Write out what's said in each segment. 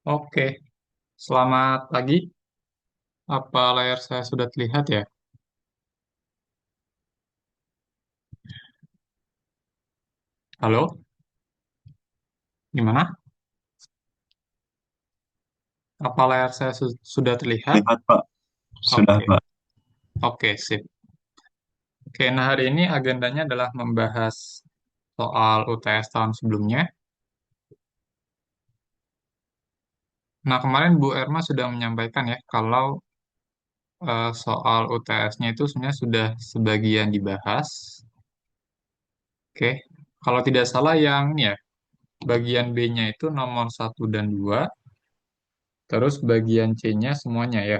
Oke, selamat pagi. Apa layar saya sudah terlihat ya? Halo, gimana? Apa layar saya sudah terlihat? Lihat Pak, sudah Oke, Pak. oke, sip. Oke, nah hari ini agendanya adalah membahas soal UTS tahun sebelumnya. Nah, kemarin Bu Erma sudah menyampaikan ya, kalau soal UTS-nya itu sebenarnya sudah sebagian dibahas. Oke, kalau tidak salah yang ini ya, bagian B-nya itu nomor satu dan 2, terus bagian C-nya semuanya ya,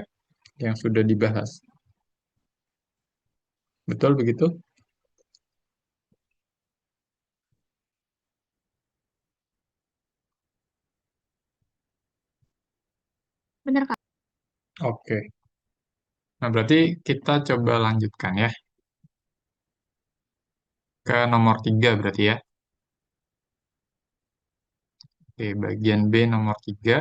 yang sudah dibahas. Betul begitu? Bener, Kak. Oke. Nah, berarti kita coba lanjutkan ya ke nomor 3 berarti ya. Oke, bagian B nomor 3.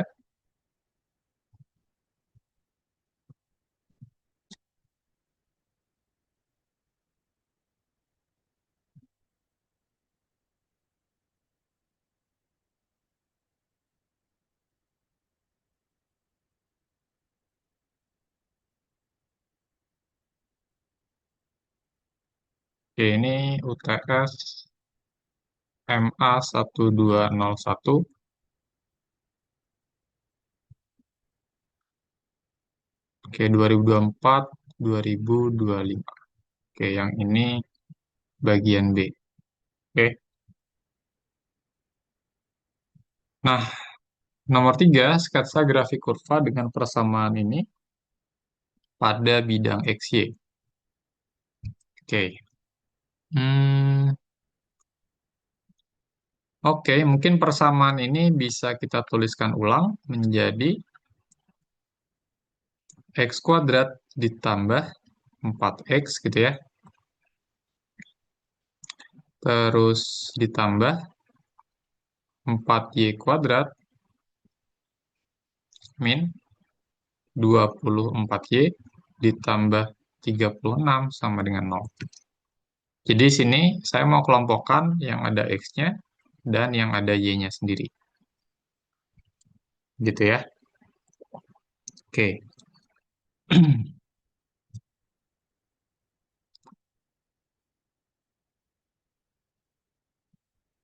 Oke, ini UTS MA1201. Oke, 2024, 2025. Oke, yang ini bagian B. Oke. Nah, nomor 3 sketsa grafik kurva dengan persamaan ini pada bidang XY. Oke. Hmm, oke, mungkin persamaan ini bisa kita tuliskan ulang menjadi X kuadrat ditambah 4X gitu ya. Terus ditambah 4Y kuadrat min 24Y ditambah 36 sama dengan 0. Jadi sini saya mau kelompokkan yang ada X-nya dan yang ada Y-nya sendiri. Gitu ya. Oke.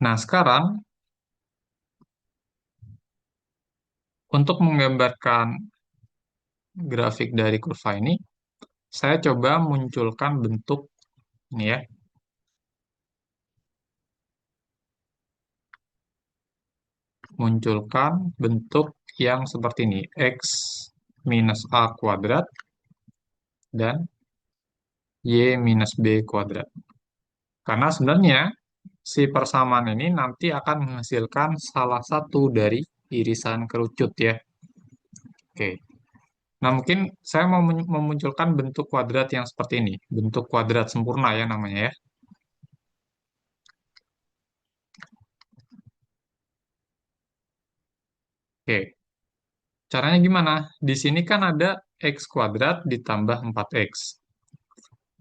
Nah, sekarang untuk menggambarkan grafik dari kurva ini, saya coba munculkan bentuk ini ya. Munculkan bentuk yang seperti ini. X minus A kuadrat dan Y minus B kuadrat. Karena sebenarnya si persamaan ini nanti akan menghasilkan salah satu dari irisan kerucut ya. Oke. Nah, mungkin saya mau memunculkan bentuk kuadrat yang seperti ini. Bentuk kuadrat sempurna ya namanya ya. Oke. Caranya gimana? Di sini kan ada X kuadrat ditambah 4X.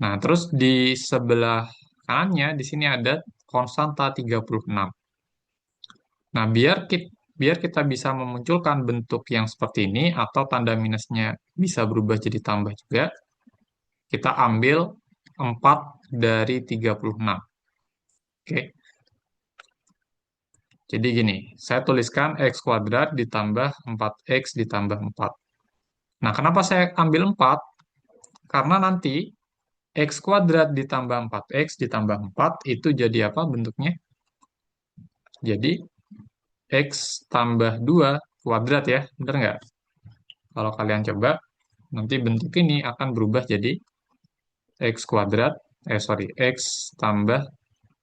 Nah, terus di sebelah kanannya di sini ada konstanta 36. Nah, biar kita bisa memunculkan bentuk yang seperti ini atau tanda minusnya bisa berubah jadi tambah juga, kita ambil 4 dari 36. Oke. Jadi gini, saya tuliskan X kuadrat ditambah 4X ditambah 4. Nah, kenapa saya ambil 4? Karena nanti X kuadrat ditambah 4X ditambah 4 itu jadi apa bentuknya? Jadi X tambah 2 kuadrat ya, bener nggak? Kalau kalian coba, nanti bentuk ini akan berubah jadi X kuadrat, X tambah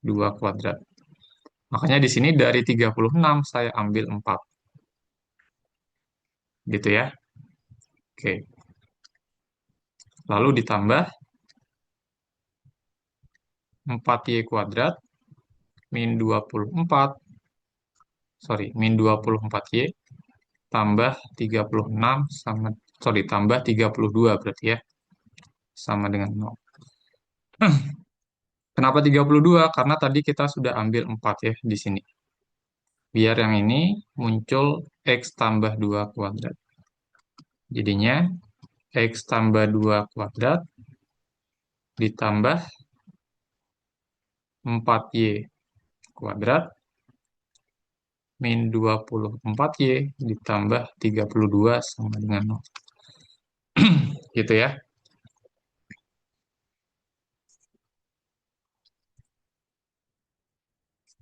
2 kuadrat. Makanya di sini dari 36 saya ambil 4. Gitu ya. Oke. Lalu ditambah 4Y kuadrat min 24, sorry, min 24Y tambah 36 sama, sorry, tambah 32 berarti ya, sama dengan nol. Kenapa 32? Karena tadi kita sudah ambil 4 ya di sini. Biar yang ini muncul X tambah 2 kuadrat. Jadinya X tambah 2 kuadrat ditambah 4Y kuadrat min 24Y ditambah 32 sama dengan nol. Gitu ya.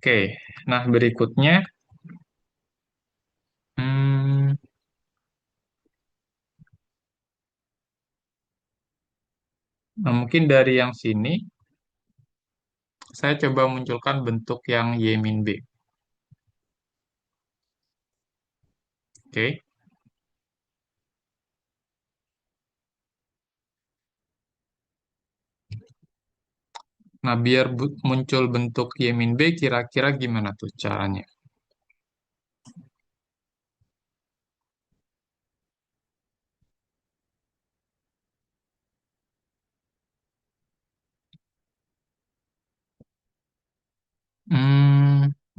Oke, nah berikutnya, hmm, nah mungkin dari yang sini, saya coba munculkan bentuk yang Y min B. Oke, nah biar muncul bentuk Y min B, kira-kira gimana tuh caranya?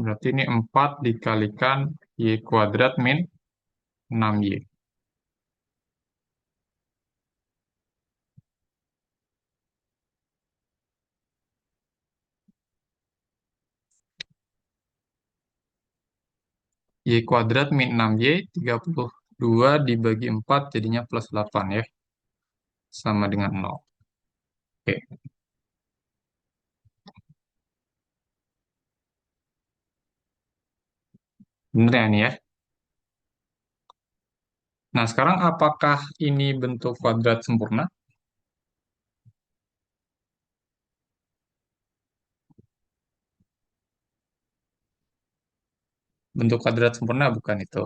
Berarti ini 4 dikalikan Y kuadrat min 6Y. Y kuadrat min 6Y, 32 dibagi 4 jadinya plus 8 ya. Sama dengan 0. Oke, bener ya nih ya? Nah, sekarang apakah ini bentuk kuadrat sempurna? Bentuk kuadrat sempurna bukan itu.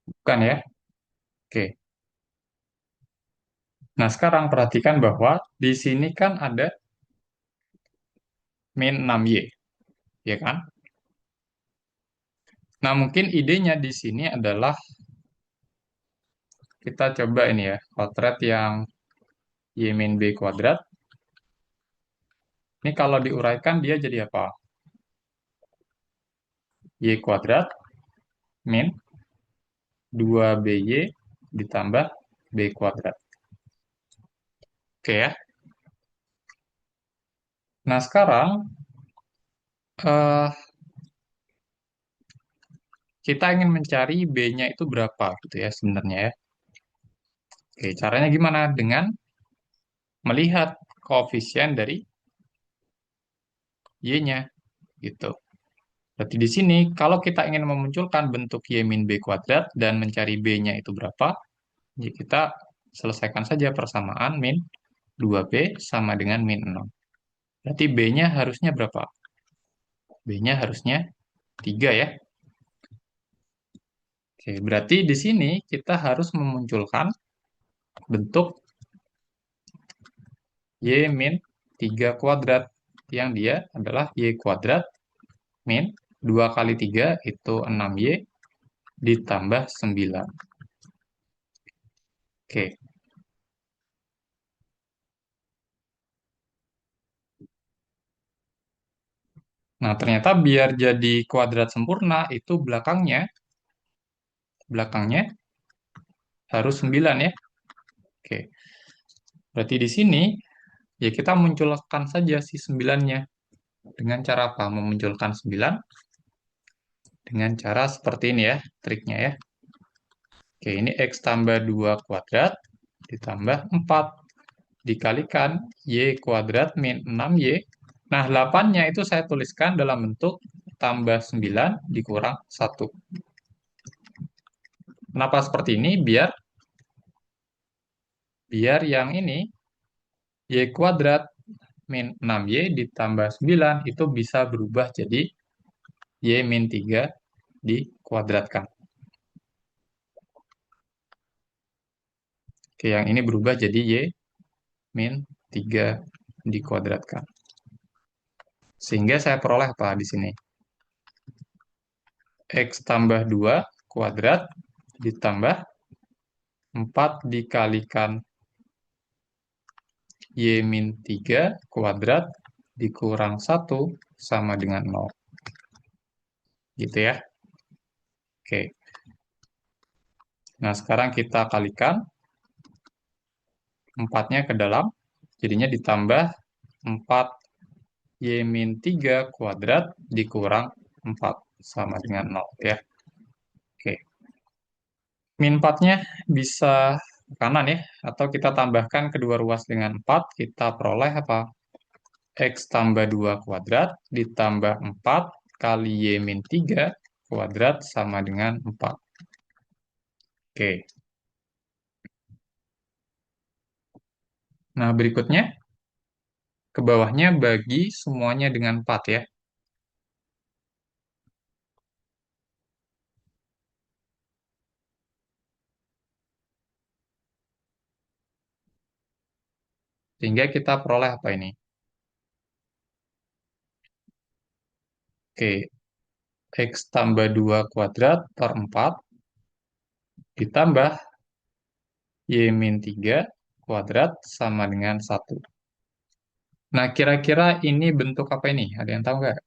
Bukan ya? Oke. Nah, sekarang perhatikan bahwa di sini kan ada min 6Y, ya kan? Nah, mungkin idenya di sini adalah kita coba ini ya, potret yang Y min B kuadrat. Ini kalau diuraikan dia jadi apa? Y kuadrat min 2BY ditambah B kuadrat. Oke ya. Nah, sekarang eh, kita ingin mencari B-nya itu berapa gitu ya sebenarnya ya. Oke, caranya gimana? Dengan melihat koefisien dari Y-nya gitu. Berarti di sini kalau kita ingin memunculkan bentuk Y min B kuadrat dan mencari B-nya itu berapa, ya kita selesaikan saja persamaan min 2B sama dengan min 6. Berarti B-nya harusnya berapa? B-nya harusnya 3 ya. Oke, berarti di sini kita harus memunculkan bentuk Y min 3 kuadrat, yang dia adalah Y kuadrat min 2 kali 3 itu 6Y ditambah 9. Oke, nah ternyata biar jadi kuadrat sempurna itu belakangnya harus 9 ya. Oke, berarti di sini ya kita munculkan saja si 9-nya. Dengan cara apa? Memunculkan 9 dengan cara seperti ini ya, triknya ya. Oke, ini X tambah 2 kuadrat ditambah 4 dikalikan Y kuadrat min 6Y. Nah, 8-nya itu saya tuliskan dalam bentuk tambah 9 dikurang 1. Kenapa seperti ini? Biar yang ini Y kuadrat min 6Y ditambah 9 itu bisa berubah jadi Y min 3 dikurang kuadratkan. Oke, yang ini berubah jadi Y min 3 dikuadratkan. Sehingga saya peroleh apa di sini? X tambah 2 kuadrat ditambah 4 dikalikan Y min 3 kuadrat dikurang 1 sama dengan 0. Gitu ya. Oke. Nah, sekarang kita kalikan 4-nya ke dalam. Jadinya ditambah 4 Y min 3 kuadrat dikurang 4 sama dengan 0 ya. Oke. Min 4-nya bisa ke kanan ya. Atau kita tambahkan kedua ruas dengan 4. Kita peroleh apa? X tambah 2 kuadrat ditambah 4 kali Y min 3 kuadrat sama dengan 4. Oke. Nah, berikutnya ke bawahnya bagi semuanya dengan 4 ya. Sehingga kita peroleh apa ini? Oke, X tambah 2 kuadrat per 4 ditambah Y min 3 kuadrat sama dengan 1. Nah, kira-kira ini bentuk apa ini? Ada yang tahu nggak?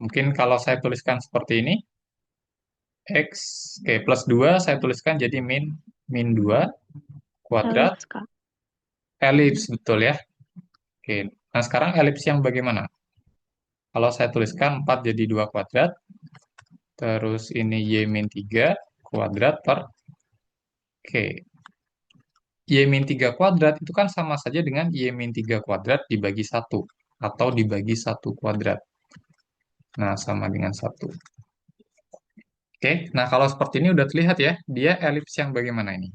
Mungkin kalau saya tuliskan seperti ini, X, oke, plus 2 saya tuliskan jadi min 2 kuadrat, Elips, Kak. elips, betul ya. Oke, nah sekarang elips yang bagaimana? Kalau saya tuliskan 4 jadi 2 kuadrat, terus ini Y min 3 kuadrat per, oke, Y min 3 kuadrat itu kan sama saja dengan Y min 3 kuadrat dibagi 1, atau dibagi 1 kuadrat. Nah, sama dengan 1. Oke, nah kalau seperti ini udah terlihat ya, dia elips yang bagaimana ini?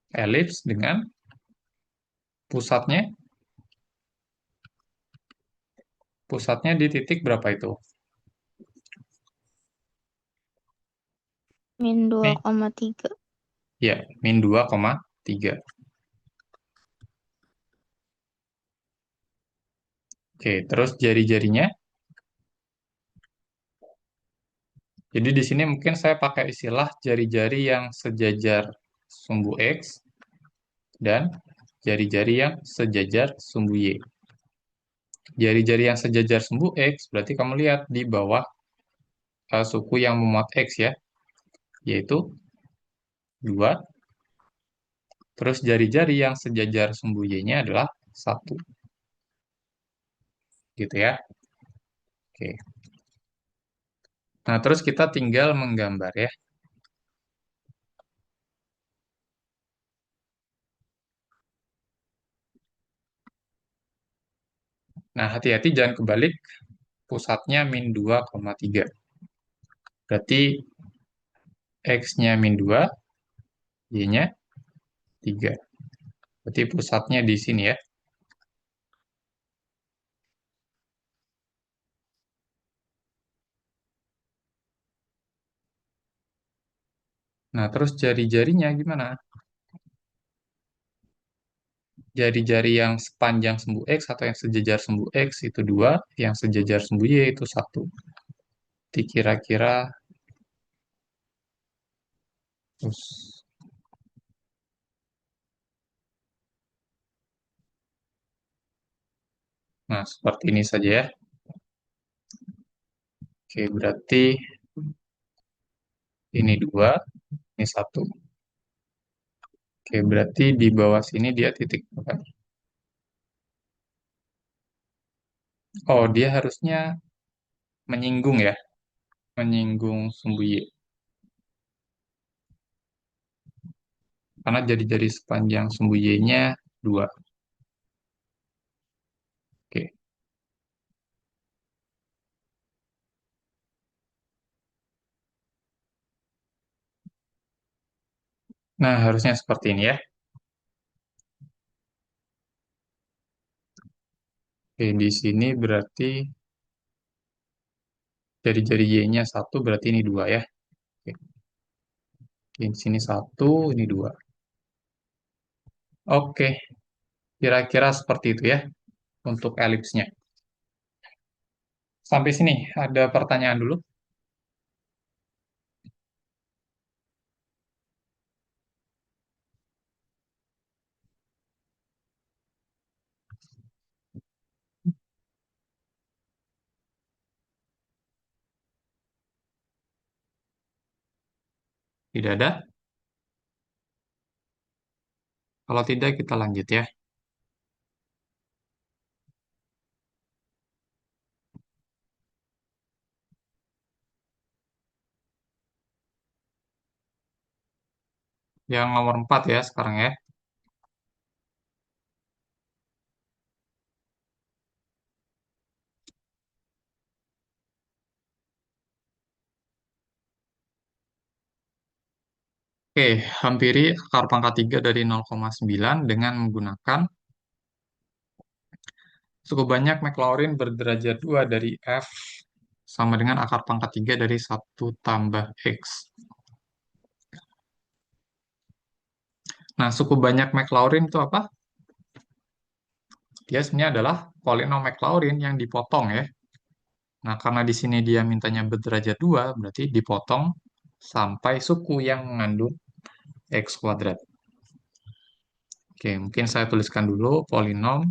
Elips dengan pusatnya, pusatnya di titik berapa itu? Min dua Nih, koma tiga. ya, min 2,3. Oke, terus jari-jarinya. Jadi di sini mungkin saya pakai istilah jari-jari yang sejajar sumbu X dan jari-jari yang sejajar sumbu Y. Jari-jari yang sejajar sumbu X berarti kamu lihat di bawah suku yang memuat X ya, yaitu 2. Terus jari-jari yang sejajar sumbu Y-nya adalah 1. Gitu ya. Oke. Nah, terus kita tinggal menggambar ya. Nah, hati-hati jangan kebalik. Pusatnya min 2,3. Berarti X-nya min 2, Y-nya 3. Berarti pusatnya di sini ya. Nah, terus jari-jarinya gimana? Jari-jari yang sepanjang sumbu X atau yang sejajar sumbu X itu 2, yang sejajar sumbu Y itu 1. Jadi kira-kira, terus, nah seperti ini saja ya. Oke, berarti ini 2, ini 1. Oke, berarti di bawah sini dia titik apa nih? Oh, dia harusnya menyinggung ya, menyinggung sumbu Y. Karena jari-jari sepanjang sumbu Y-nya 2. Oke. Nah, harusnya seperti ini ya. Oke, di sini berarti jari-jari Y-nya satu, berarti ini dua ya. Oke, di sini satu, ini dua. Oke, kira-kira seperti itu ya untuk elipsnya. Sampai sini, ada pertanyaan dulu? Tidak ada? Kalau tidak, kita lanjut ya. Yang nomor 4 ya sekarang ya. Oke, hampiri akar pangkat 3 dari 0,9 dengan menggunakan cukup banyak Maclaurin berderajat 2 dari F sama dengan akar pangkat 3 dari satu tambah X. Nah, cukup banyak Maclaurin itu apa? Dia sebenarnya adalah polinom Maclaurin yang dipotong ya. Nah, karena di sini dia mintanya berderajat 2, berarti dipotong sampai suku yang mengandung X kuadrat. Oke, mungkin saya tuliskan dulu polinom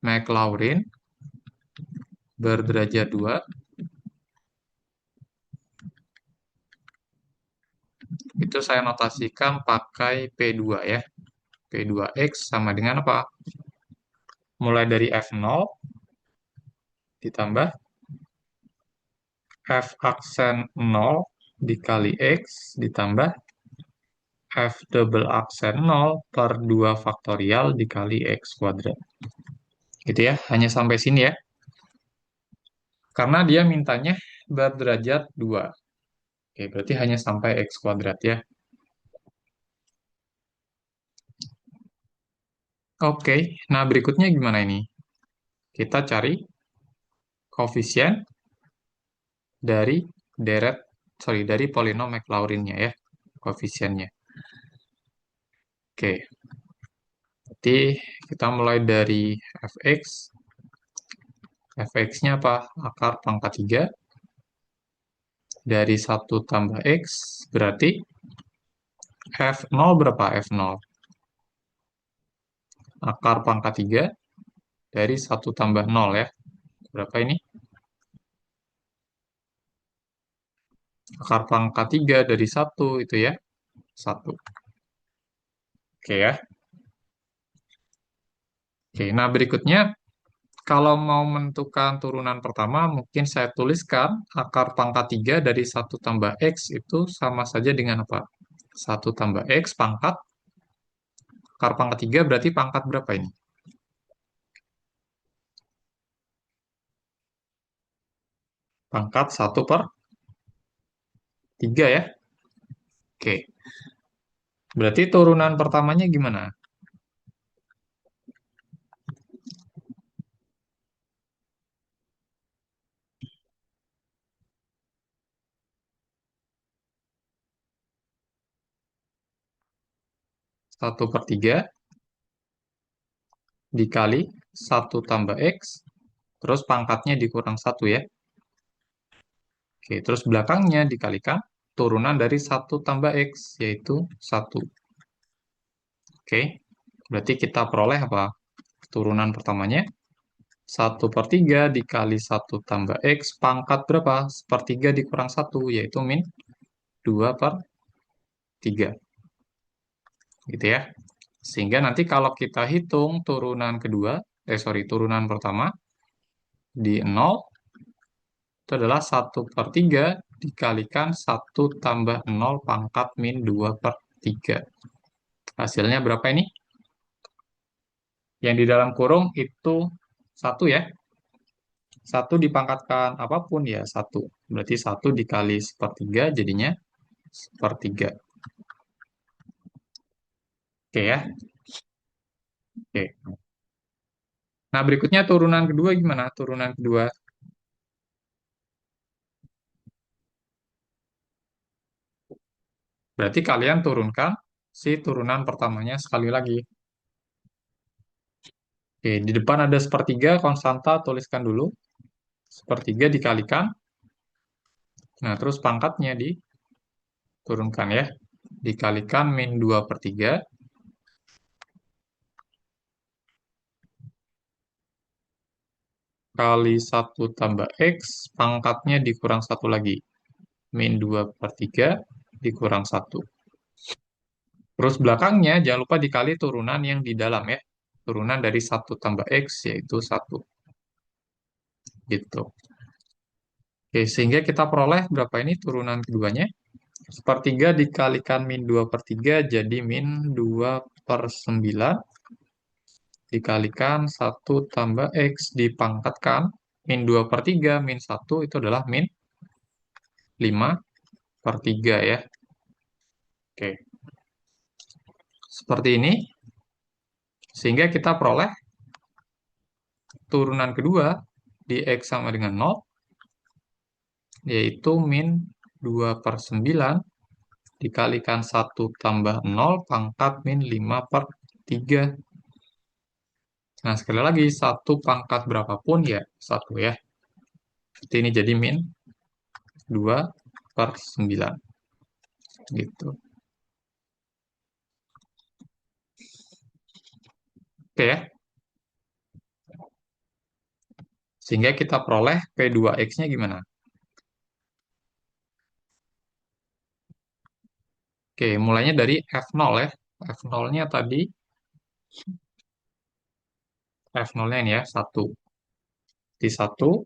Maclaurin berderajat 2 itu saya notasikan pakai P2 ya. P2X sama dengan apa? Mulai dari F0 ditambah F aksen 0 dikali X ditambah F double aksen 0 per 2 faktorial dikali X kuadrat. Gitu ya, hanya sampai sini ya. Karena dia mintanya berderajat 2. Oke, berarti hanya sampai X kuadrat ya. Oke, nah berikutnya gimana ini? Kita cari koefisien dari dari polinom Maclaurin-nya ya, koefisiennya. Oke, berarti kita mulai dari fx. Fx-nya apa? Akar pangkat 3 dari satu tambah x, berarti f0 berapa? F0. Akar pangkat 3 dari satu tambah 0 ya. Berapa ini? Akar pangkat 3 dari satu itu ya. Satu. Oke ya. Oke, nah berikutnya kalau mau menentukan turunan pertama, mungkin saya tuliskan akar pangkat 3 dari satu tambah X itu sama saja dengan apa? Satu tambah X pangkat, akar pangkat 3 berarti pangkat berapa ini? Pangkat satu per 3 ya. Oke, berarti turunan pertamanya gimana? Satu per 3 dikali satu tambah X, terus pangkatnya dikurang satu ya. Oke, terus belakangnya dikalikan turunan dari satu tambah X, yaitu satu. Oke, berarti kita peroleh apa? Turunan pertamanya, satu per 3 dikali satu tambah X, pangkat berapa? Sepertiga dikurang satu, yaitu min 2 per 3. Gitu ya. Sehingga nanti kalau kita hitung turunan kedua, turunan pertama, di 0, itu adalah satu per 3 dikalikan satu tambah 0 pangkat min 2 per 3. Hasilnya berapa ini? Yang di dalam kurung itu satu ya. Satu dipangkatkan apapun ya satu. Berarti satu dikali sepertiga jadinya sepertiga. Oke ya. Oke. Nah, berikutnya turunan kedua gimana? Turunan kedua. Berarti kalian turunkan si turunan pertamanya sekali lagi. Oke, di depan ada sepertiga, konstanta, tuliskan dulu. Sepertiga dikalikan. Nah, terus pangkatnya diturunkan ya. Dikalikan min 2 per 3 kali 1 tambah X, pangkatnya dikurang satu lagi. Min 2 per 3 dikurang satu. Terus belakangnya jangan lupa dikali turunan yang di dalam ya. Turunan dari 1 tambah X yaitu satu. Gitu. Oke, sehingga kita peroleh berapa ini turunan keduanya? Sepertiga dikalikan min 2 per 3 jadi min 2 per 9 dikalikan 1 tambah X dipangkatkan. Min 2 per 3 min 1 itu adalah min 5 per 3 ya. Oke, seperti ini. Sehingga kita peroleh turunan kedua di X sama dengan 0, yaitu min 2 per 9 dikalikan 1 tambah 0 pangkat min 5 per 3. Nah, sekali lagi, 1 pangkat berapapun ya 1 ya. Jadi ini jadi min 2 per 9. Gitu. Oke ya. Sehingga kita peroleh P2X-nya gimana? Oke, mulainya dari F0 ya. F0-nya tadi, F0-nya ini ya, 1. Di 1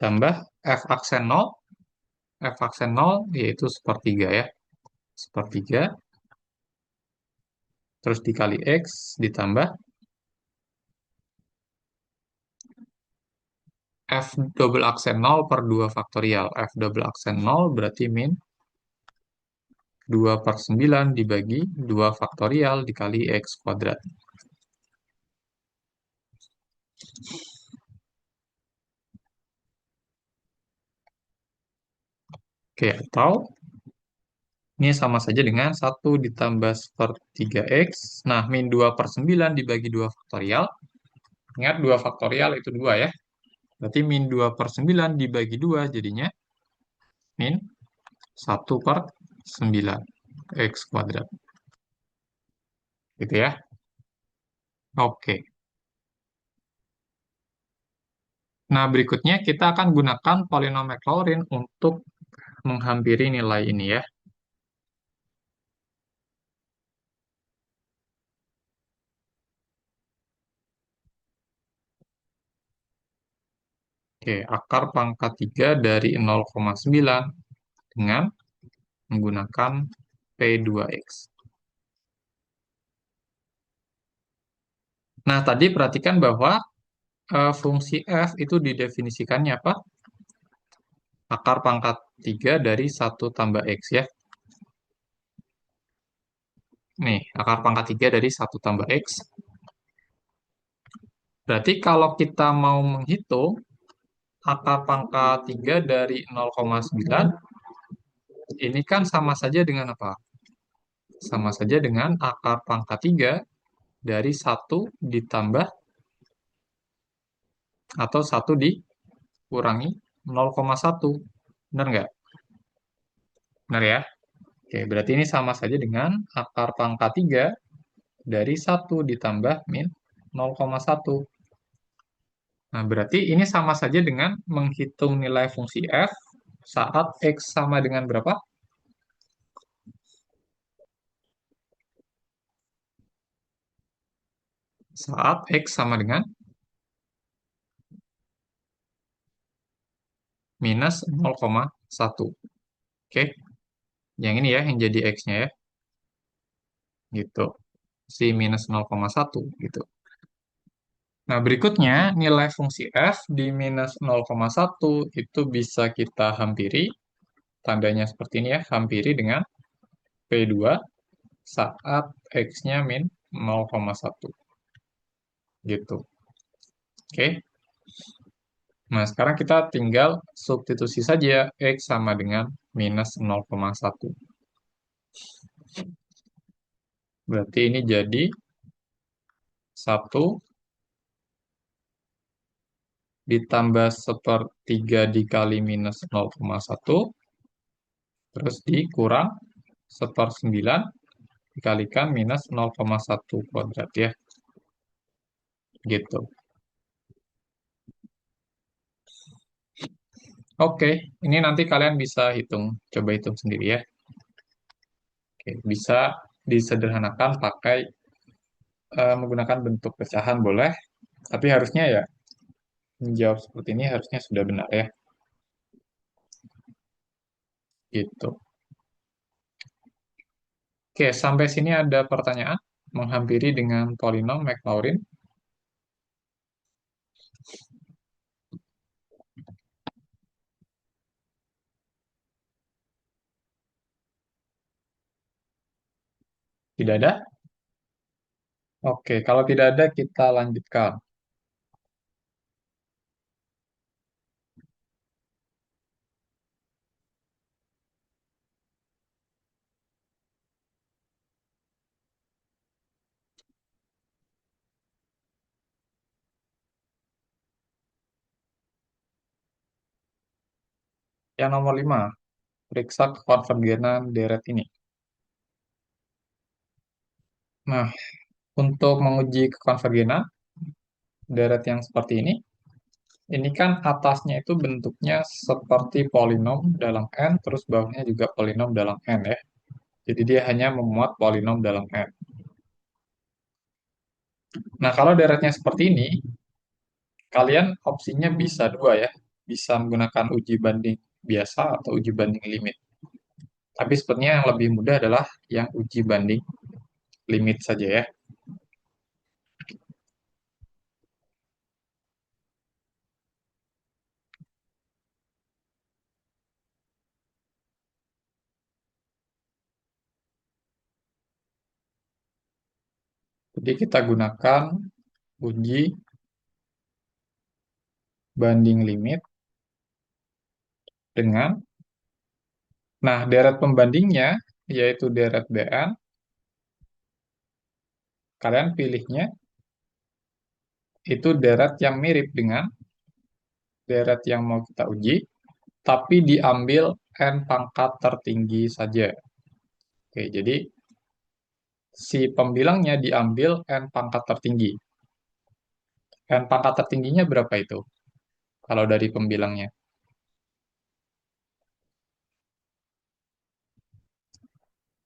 tambah F aksen 0. F aksen 0 yaitu sepertiga ya. Sepertiga, terus dikali X, ditambah F double aksen 0 per 2 faktorial. F double aksen 0 berarti min 2 per 9 dibagi 2 faktorial dikali X kuadrat. Oke, atau ini sama saja dengan 1 ditambah sepertiga X. Nah, min 2 per 9 dibagi 2 faktorial. Ingat 2 faktorial itu 2 ya. Berarti min 2 per 9 dibagi 2 jadinya min 1 per 9 X kuadrat. Gitu ya. Oke. Nah, berikutnya kita akan gunakan polinom Maclaurin untuk menghampiri nilai ini ya. Oke, akar pangkat 3 dari 0,9 dengan menggunakan P2X. Nah, tadi perhatikan bahwa fungsi f itu didefinisikannya apa? Akar pangkat 3 dari 1 tambah X ya. Nih, akar pangkat 3 dari 1 tambah X. Berarti kalau kita mau menghitung akar pangkat 3 dari 0,9, ini kan sama saja dengan apa? Sama saja dengan akar pangkat 3 dari 1 ditambah atau 1 dikurangi 0,1. Benar nggak? Benar ya? Oke, berarti ini sama saja dengan akar pangkat 3 dari 1 ditambah min 0,1. Nah, berarti ini sama saja dengan menghitung nilai fungsi f saat x sama dengan berapa? Saat x sama dengan minus 0,1. Oke, yang ini ya, yang jadi x-nya ya. Gitu. Si minus 0,1 gitu. Nah, berikutnya nilai fungsi f di minus 0,1 itu bisa kita hampiri. Tandanya seperti ini ya, hampiri dengan P2 saat x-nya min 0,1. Gitu. Oke. Nah, sekarang kita tinggal substitusi saja X sama dengan minus 0,1. Berarti ini jadi 1 ditambah sepertiga dikali minus 0,1, terus dikurang sepersembilan dikalikan minus 0,1 kuadrat ya. Gitu. Oke, ini nanti kalian bisa hitung, coba hitung sendiri ya. Oke, bisa disederhanakan pakai menggunakan bentuk pecahan boleh, tapi harusnya ya menjawab seperti ini harusnya sudah benar ya. Gitu. Oke, sampai sini ada pertanyaan menghampiri dengan polinom Maclaurin. Tidak ada? Oke, kalau tidak ada kita lanjutkan. Yang nomor 5, periksa kekonvergenan deret ini. Nah, untuk menguji kekonvergenan deret yang seperti ini kan atasnya itu bentuknya seperti polinom dalam N, terus bawahnya juga polinom dalam N ya. Jadi dia hanya memuat polinom dalam N. Nah, kalau deretnya seperti ini, kalian opsinya bisa dua ya. Bisa menggunakan uji banding biasa atau uji banding limit. Tapi sepertinya yang lebih mudah adalah yang uji banding limit saja ya. Jadi kita gunakan uji banding limit dengan, nah deret pembandingnya yaitu deret Bn, kalian pilihnya itu deret yang mirip dengan deret yang mau kita uji, tapi diambil n pangkat tertinggi saja. Oke, jadi si pembilangnya diambil n pangkat tertinggi. N pangkat tertingginya berapa itu? Kalau dari pembilangnya.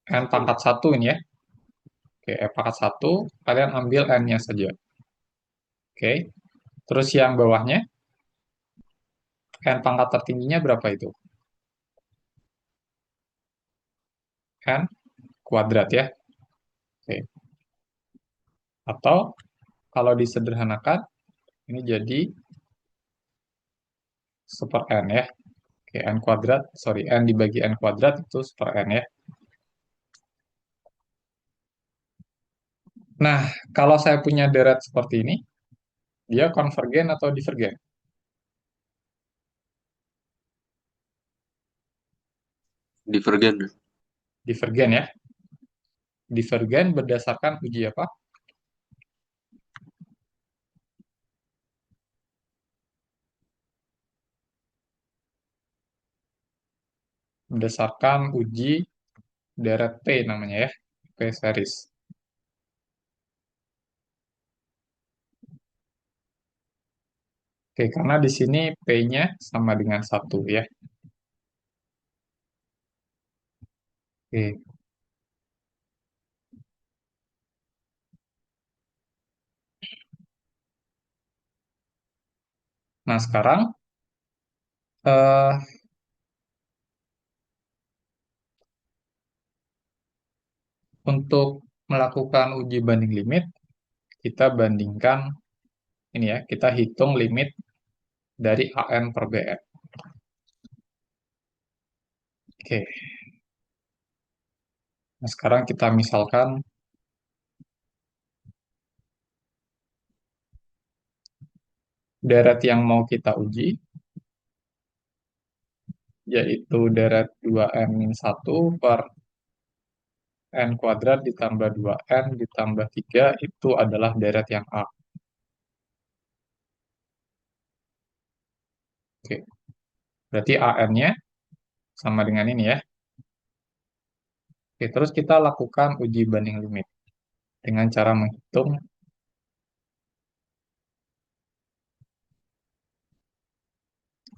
N pangkat satu ini ya. Oke, N pangkat satu, kalian ambil N-nya saja. Oke, terus yang bawahnya, N pangkat tertingginya berapa itu? N kuadrat ya. Oke, atau kalau disederhanakan, ini jadi super N ya. Oke, N kuadrat, sorry, N dibagi N kuadrat itu super N ya. Nah, kalau saya punya deret seperti ini, dia konvergen atau divergen? Divergen. Divergen ya. Divergen berdasarkan uji apa? Berdasarkan uji deret P namanya ya, P series. Oke, karena di sini P-nya sama dengan satu ya. Oke, nah sekarang eh, untuk melakukan uji banding limit, kita bandingkan ini ya, kita hitung limit dari AN per BN. Oke, nah sekarang kita misalkan deret yang mau kita uji, yaitu deret 2n-1 per n kuadrat ditambah 2n ditambah 3 itu adalah deret yang A. Oke, berarti AN-nya sama dengan ini ya. Oke, terus kita lakukan uji banding limit dengan cara menghitung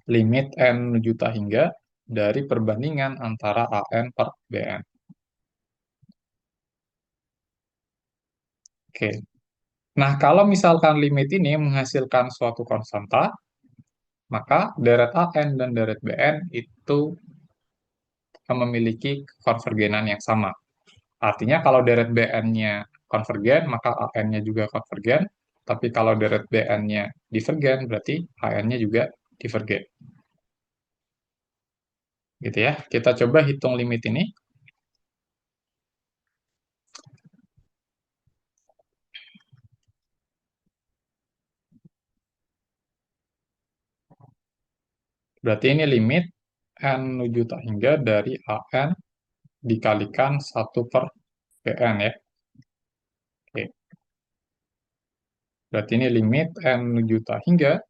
limit n menuju tak hingga dari perbandingan antara AN per BN. Oke, nah kalau misalkan limit ini menghasilkan suatu konstanta, maka deret AN dan deret BN itu memiliki konvergenan yang sama. Artinya kalau deret BN-nya konvergen, maka AN-nya juga konvergen. Tapi kalau deret BN-nya divergen, berarti AN-nya juga divergen. Gitu ya. Kita coba hitung limit ini. Berarti ini limit N menuju tak hingga dari AN dikalikan 1 per BN ya. Oke. Berarti ini limit N menuju tak hingga.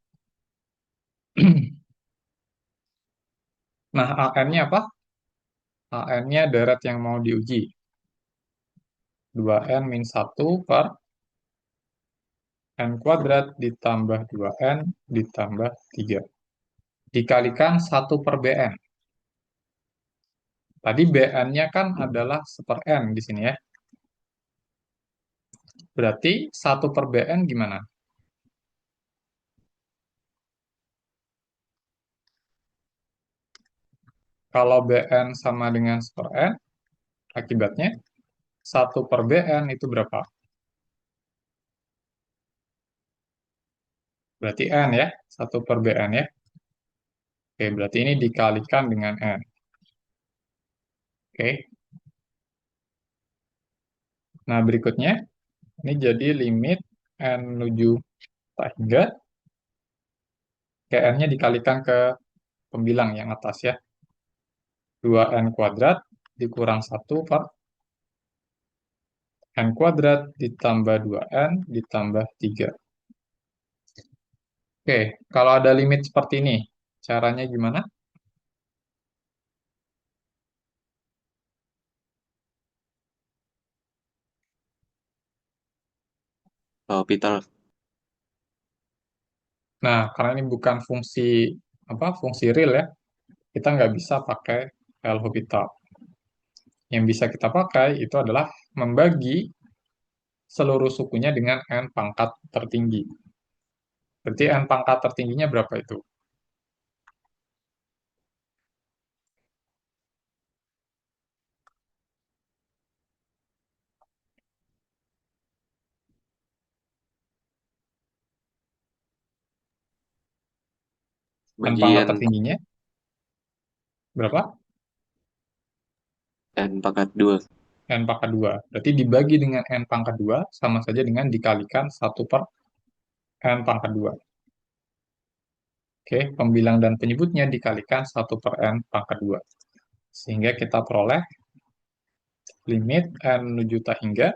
Nah, AN-nya apa? AN-nya deret yang mau diuji. 2N min 1 per N kuadrat ditambah 2N ditambah 3. Dikalikan 1 per BN. Tadi BN-nya kan adalah 1 per N di sini ya. Berarti 1 per BN gimana? Kalau BN sama dengan 1 per N, akibatnya 1 per BN itu berapa? Berarti N ya, 1 per BN ya. Oke, berarti ini dikalikan dengan N. Oke. Nah, berikutnya, ini jadi limit N menuju tak hingga, ke N-nya dikalikan ke pembilang yang atas ya. 2N kuadrat dikurang 1 per N kuadrat ditambah 2N ditambah 3. Oke, kalau ada limit seperti ini, caranya gimana? L'Hopital. Nah, karena ini bukan fungsi fungsi real ya, kita nggak bisa pakai L'Hopital. Yang bisa kita pakai itu adalah membagi seluruh sukunya dengan N pangkat tertinggi. Berarti N pangkat tertingginya berapa itu? N pangkat Bagian tertingginya berapa? N pangkat 2. N pangkat 2. Berarti dibagi dengan N pangkat 2 sama saja dengan dikalikan 1 per N pangkat 2. Oke, pembilang dan penyebutnya dikalikan 1 per N pangkat 2. Sehingga kita peroleh limit N menuju tak hingga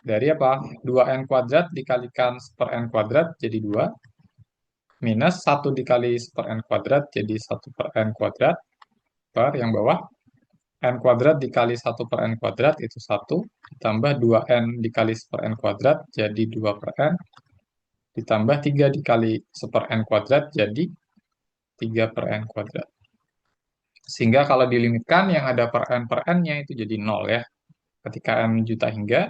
dari apa? 2N kuadrat dikalikan 1 per N kuadrat jadi 2. Minus 1 dikali 1 per N kuadrat jadi 1 per N kuadrat. Per yang bawah. N kuadrat dikali 1 per N kuadrat itu 1. Ditambah 2N dikali 1 per N kuadrat jadi 2 per N. Ditambah 3 dikali 1 per N kuadrat jadi 3 per N kuadrat. Sehingga kalau dilimitkan yang ada per N-nya itu jadi 0 ya. Ketika N juta hingga,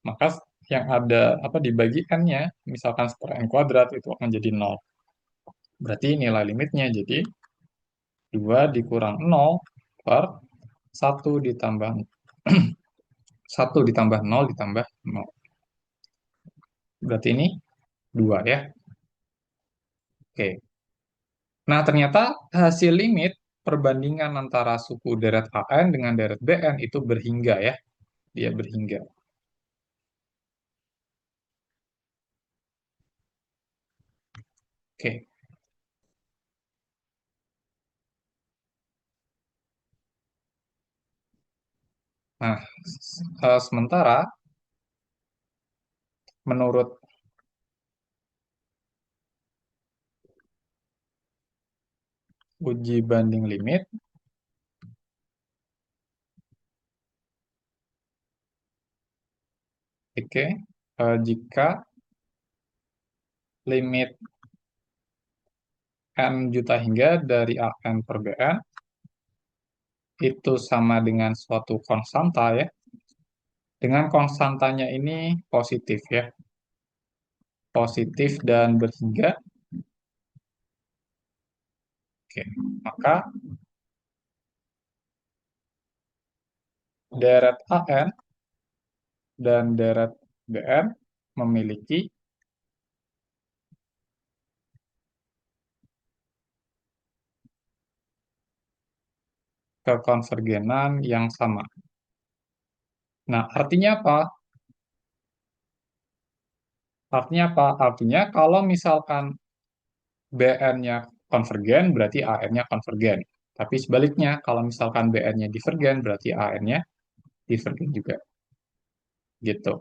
maka yang ada dibagi N-nya, misalkan 1 per N kuadrat itu akan jadi 0. Berarti nilai limitnya jadi 2 dikurang 0 per 1 ditambah 1 ditambah 0 ditambah 0. Berarti ini 2 ya. Oke. Nah, ternyata hasil limit perbandingan antara suku deret AN dengan deret BN itu berhingga ya. Dia berhingga. Oke. Nah, sementara menurut uji banding limit, oke, jika limit n juta hingga dari AN per BN itu sama dengan suatu konstanta ya, dengan konstantanya ini positif ya, positif dan berhingga, oke, maka deret AN dan deret BN memiliki kekonvergenan yang sama. Nah, artinya apa? Artinya apa? Artinya kalau misalkan BN-nya konvergen, berarti AN-nya konvergen. Tapi sebaliknya, kalau misalkan BN-nya divergen, berarti AN-nya divergen juga. Gitu.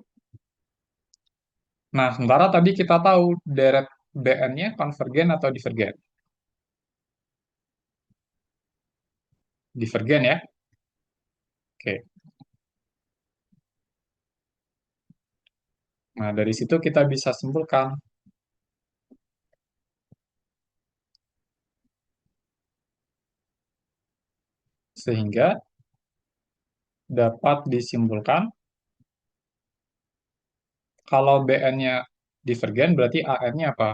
Nah, sementara tadi kita tahu deret BN-nya konvergen atau divergen. Divergen ya. Oke. Nah, dari situ kita bisa simpulkan. Sehingga dapat disimpulkan kalau BN-nya divergen, berarti AN-nya apa?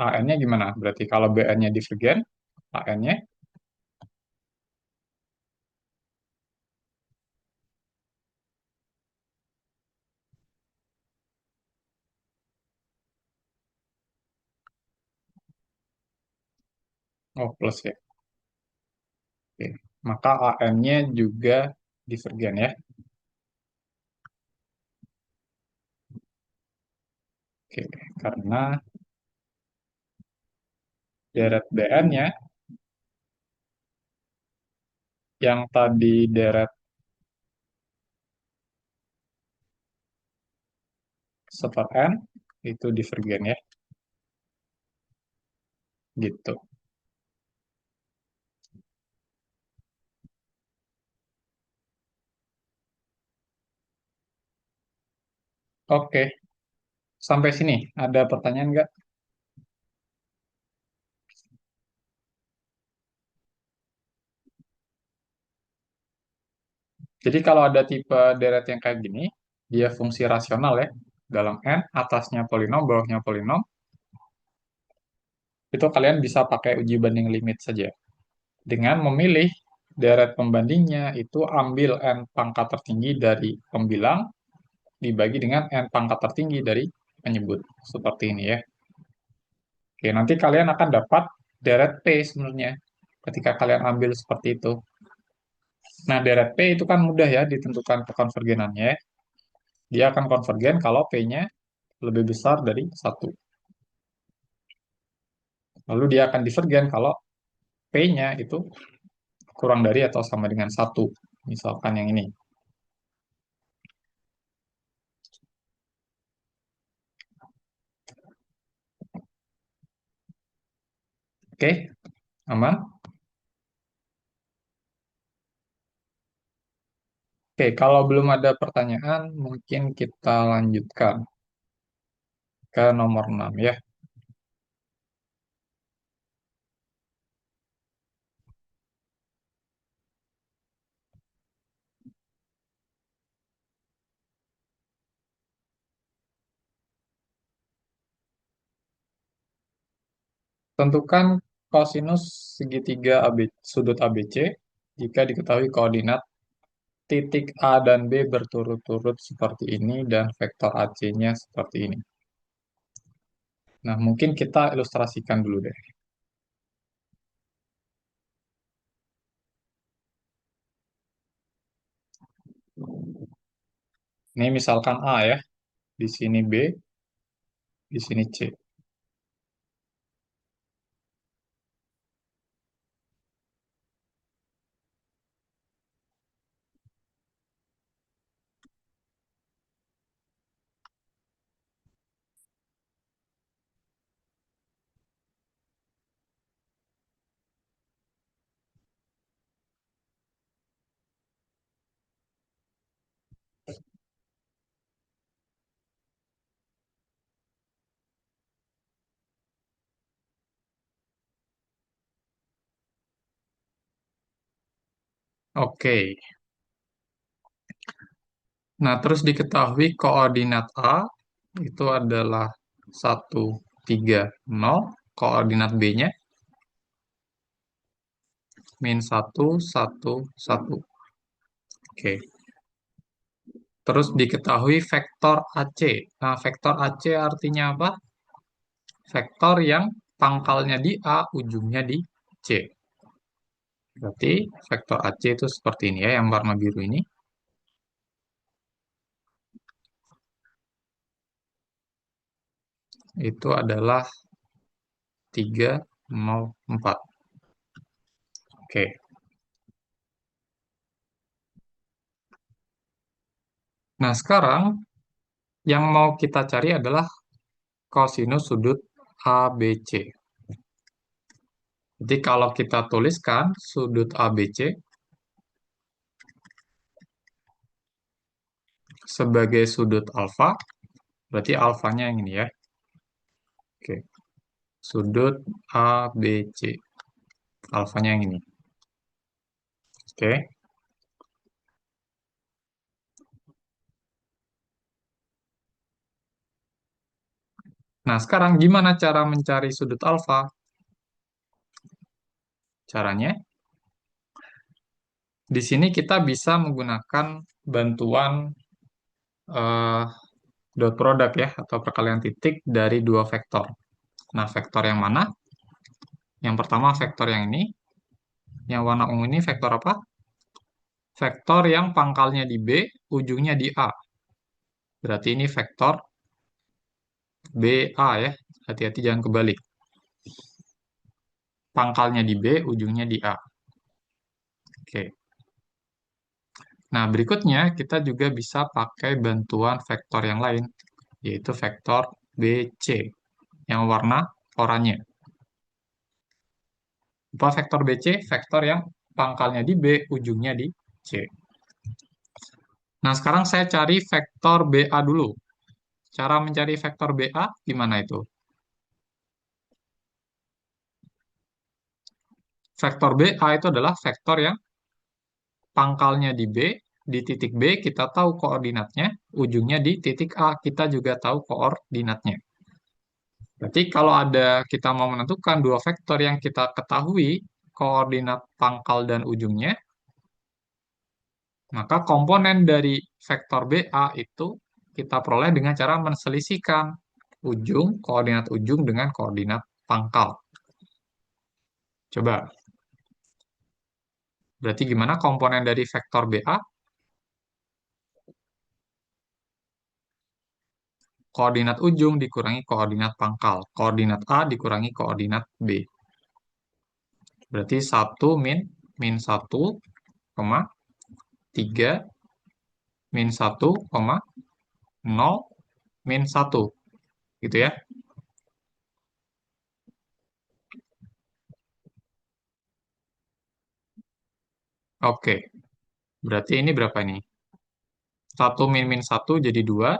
AN-nya gimana? Berarti kalau BN-nya divergen, AN-nya oh plus ya. Oke. Maka AN-nya juga divergen ya. Oke. Karena deret BN-nya yang tadi deret seper N itu divergen ya. Gitu. Oke. Sampai sini. Ada pertanyaan nggak? Jadi kalau ada tipe deret yang kayak gini, dia fungsi rasional ya. Dalam N, atasnya polinom, bawahnya polinom, itu kalian bisa pakai uji banding limit saja. Dengan memilih deret pembandingnya itu ambil N pangkat tertinggi dari pembilang dibagi dengan N pangkat tertinggi dari penyebut. Seperti ini ya. Oke, nanti kalian akan dapat deret P sebenarnya ketika kalian ambil seperti itu. Nah, deret P itu kan mudah ya ditentukan kekonvergenannya. Dia akan konvergen kalau P-nya lebih besar dari satu. Lalu dia akan divergen kalau P-nya itu kurang dari atau sama dengan satu. Misalkan yang ini. Oke, aman? Oke, kalau belum ada pertanyaan, mungkin kita lanjutkan ke nomor 6 ya. Tentukan kosinus segitiga AB, sudut ABC jika diketahui koordinat titik A dan B berturut-turut seperti ini dan vektor AC-nya seperti ini. Nah, mungkin kita ilustrasikan dulu deh. Ini misalkan A ya, di sini B, di sini C. Oke. Nah, terus diketahui koordinat A itu adalah 1, 3, 0. Koordinat B-nya -1, 1, 1. Oke. Terus diketahui vektor AC. Nah, vektor AC artinya apa? Vektor yang pangkalnya di A, ujungnya di C. Berarti vektor AC itu seperti ini ya, yang warna biru ini. Itu adalah 3, 0, 4. Oke. Nah, sekarang yang mau kita cari adalah kosinus sudut ABC. Jadi kalau kita tuliskan sudut ABC sebagai sudut alfa, berarti alfanya yang ini ya. Oke. Sudut ABC. Alfanya yang ini. Oke. Nah, sekarang gimana cara mencari sudut alfa? Caranya, di sini kita bisa menggunakan bantuan eh, dot product ya, atau perkalian titik dari dua vektor. Nah, vektor yang mana? Yang pertama vektor yang ini. Yang warna ungu ini vektor apa? Vektor yang pangkalnya di B, ujungnya di A. Berarti ini vektor BA ya. Hati-hati jangan kebalik. Pangkalnya di B, ujungnya di A. Oke. Nah, berikutnya kita juga bisa pakai bantuan vektor yang lain, yaitu vektor BC, yang warna oranye. Apa vektor BC? Vektor yang pangkalnya di B, ujungnya di C. Nah, sekarang saya cari vektor BA dulu. Cara mencari vektor BA gimana itu? Vektor BA itu adalah vektor yang pangkalnya di B, di titik B kita tahu koordinatnya, ujungnya di titik A kita juga tahu koordinatnya. Berarti kalau kita mau menentukan dua vektor yang kita ketahui koordinat pangkal dan ujungnya, maka komponen dari vektor BA itu kita peroleh dengan cara menselisihkan koordinat ujung dengan koordinat pangkal. Coba. Berarti gimana komponen dari vektor BA? Koordinat ujung dikurangi koordinat pangkal. Koordinat A dikurangi koordinat B. Berarti 1 min 1, 3 min 1, 0 min 1. Gitu ya. Oke. Berarti ini berapa ini? 1 min 1 jadi 2.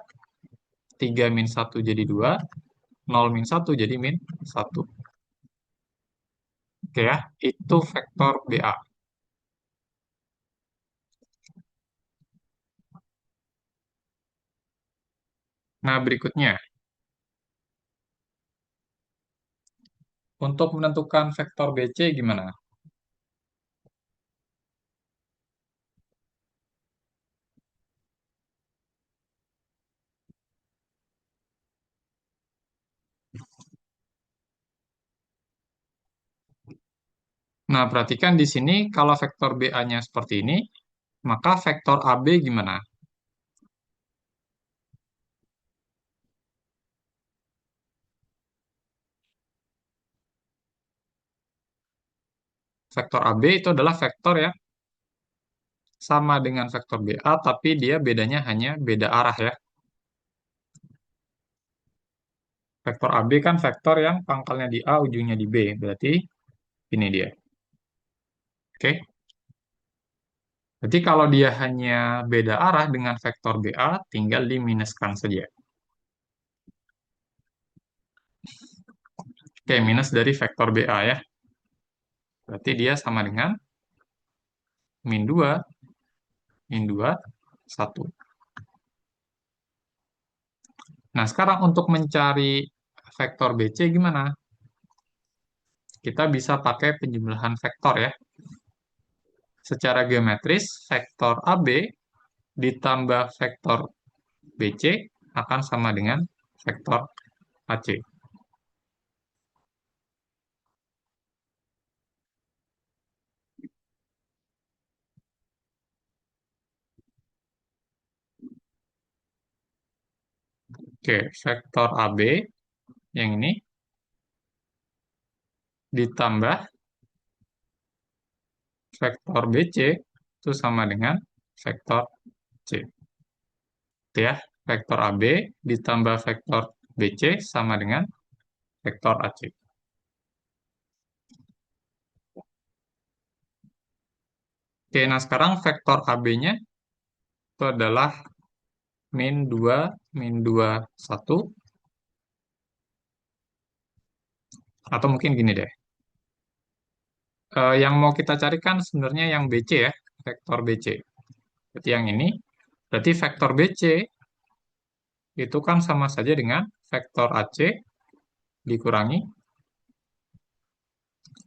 3 min 1 jadi 2. 0 min 1 jadi min 1. Oke ya. Itu vektor BA. Nah, berikutnya. Untuk menentukan vektor BC gimana? Nah, perhatikan di sini kalau vektor BA-nya seperti ini, maka vektor AB gimana? vektor AB itu adalah vektor yang sama dengan vektor BA, tapi dia bedanya hanya beda arah ya. Vektor AB kan vektor yang pangkalnya di A, ujungnya di B. Berarti ini dia. Oke. Berarti kalau dia hanya beda arah dengan vektor BA, tinggal diminuskan saja. Oke, minus dari vektor BA ya. Berarti dia sama dengan min 2, min 2, 1. Nah, sekarang untuk mencari vektor BC gimana? Kita bisa pakai penjumlahan vektor ya. Secara geometris, vektor AB ditambah vektor BC akan sama dengan vektor AC. Oke, vektor AB yang ini ditambah vektor BC itu sama dengan vektor C. Itu ya, vektor AB ditambah vektor BC sama dengan vektor AC. Oke, nah sekarang vektor AB-nya itu adalah min 2, min 2, 1. Atau mungkin gini deh. Yang mau kita carikan sebenarnya yang BC ya, vektor BC. Berarti yang ini, berarti vektor BC itu kan sama saja dengan vektor AC dikurangi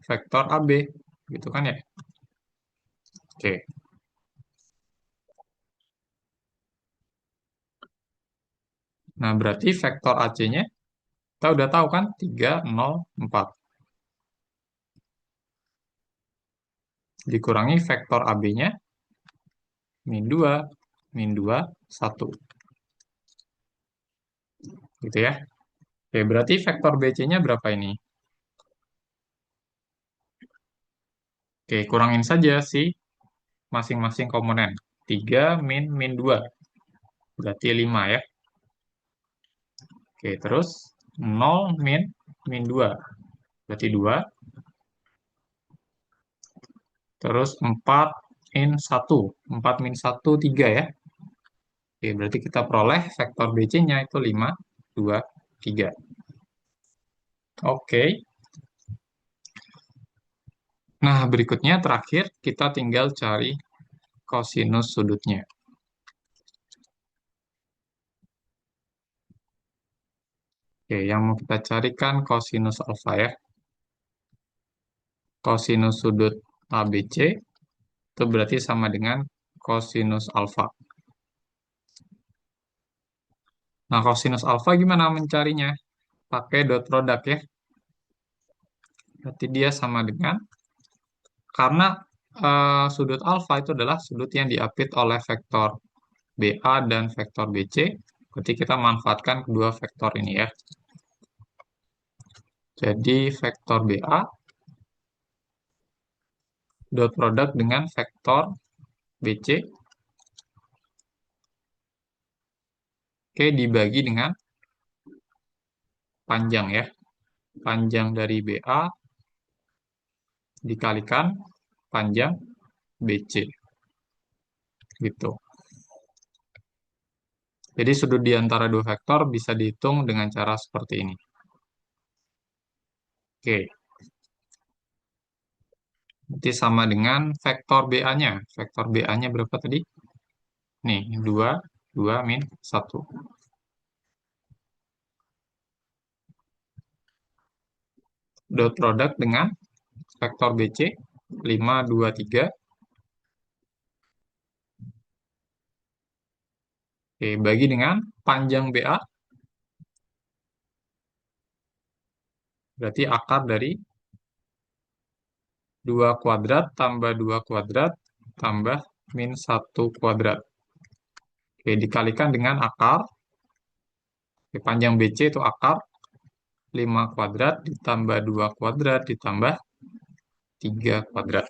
vektor AB. Gitu kan ya? Oke. Nah, berarti vektor AC-nya kita udah tahu kan 3, 0, 4. Dikurangi vektor AB-nya min 2, min 2, 1. Gitu ya. Oke, berarti vektor BC-nya berapa ini? Oke, kurangin saja sih masing-masing komponen. 3 min min 2. Berarti 5 ya. Oke, terus 0 min min 2. Berarti 2. Terus 4 min 1. 4 min 1, 3 ya. Oke, berarti kita peroleh vektor BC-nya itu 5, 2, 3. Oke. Nah, berikutnya terakhir kita tinggal cari kosinus sudutnya. Oke, yang mau kita carikan kosinus alfa ya. Kosinus sudut ABC itu berarti sama dengan kosinus alfa. Nah, kosinus alfa gimana mencarinya? Pakai dot product ya. Berarti dia sama dengan, karena sudut alfa itu adalah sudut yang diapit oleh vektor BA dan vektor BC. Berarti kita manfaatkan kedua vektor ini ya. Jadi vektor BA dot product dengan vektor BC. Oke, dibagi dengan panjang ya. Panjang dari BA dikalikan panjang BC. Gitu. Jadi sudut di antara dua vektor bisa dihitung dengan cara seperti ini. Oke. Berarti sama dengan vektor BA-nya. Vektor BA-nya berapa tadi? Nih, 2, 2 min 1. Dot product dengan vektor BC, 5, 2, 3. Oke, bagi dengan panjang BA. Berarti akar dari 2 kuadrat tambah 2 kuadrat tambah min 1 kuadrat. Oke, dikalikan dengan akar. Oke, panjang BC itu akar 5 kuadrat ditambah 2 kuadrat ditambah 3 kuadrat.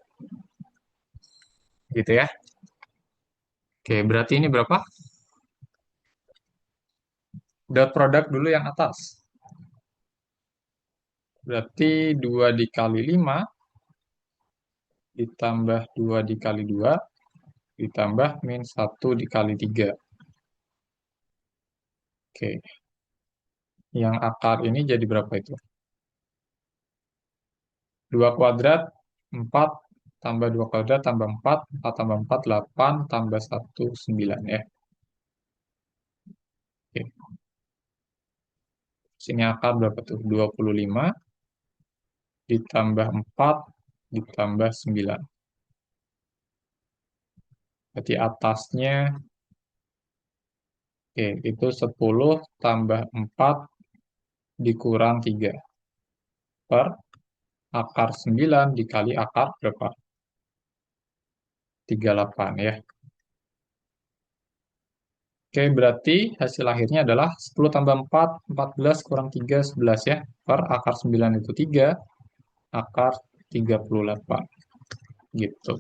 Gitu ya. Oke, berarti ini berapa? Dot produk dulu yang atas. Berarti 2 dikali 5 ditambah 2 dikali 2 ditambah min 1 dikali 3. Oke, yang akar ini jadi berapa itu? 2 kuadrat, 4 tambah 2 kuadrat tambah 4, 4 tambah 4, 8 tambah 1, 9 ya. Oke, sini akar berapa tuh? 25 ditambah 4 ditambah 9. Berarti atasnya, oke, itu 10 tambah 4 dikurang 3 per akar 9 dikali akar berapa? 38 ya. Oke, berarti hasil akhirnya adalah 10 tambah 4, 14 kurang 3, 11 ya. Per akar 9 itu 3, akar 38. Gitu.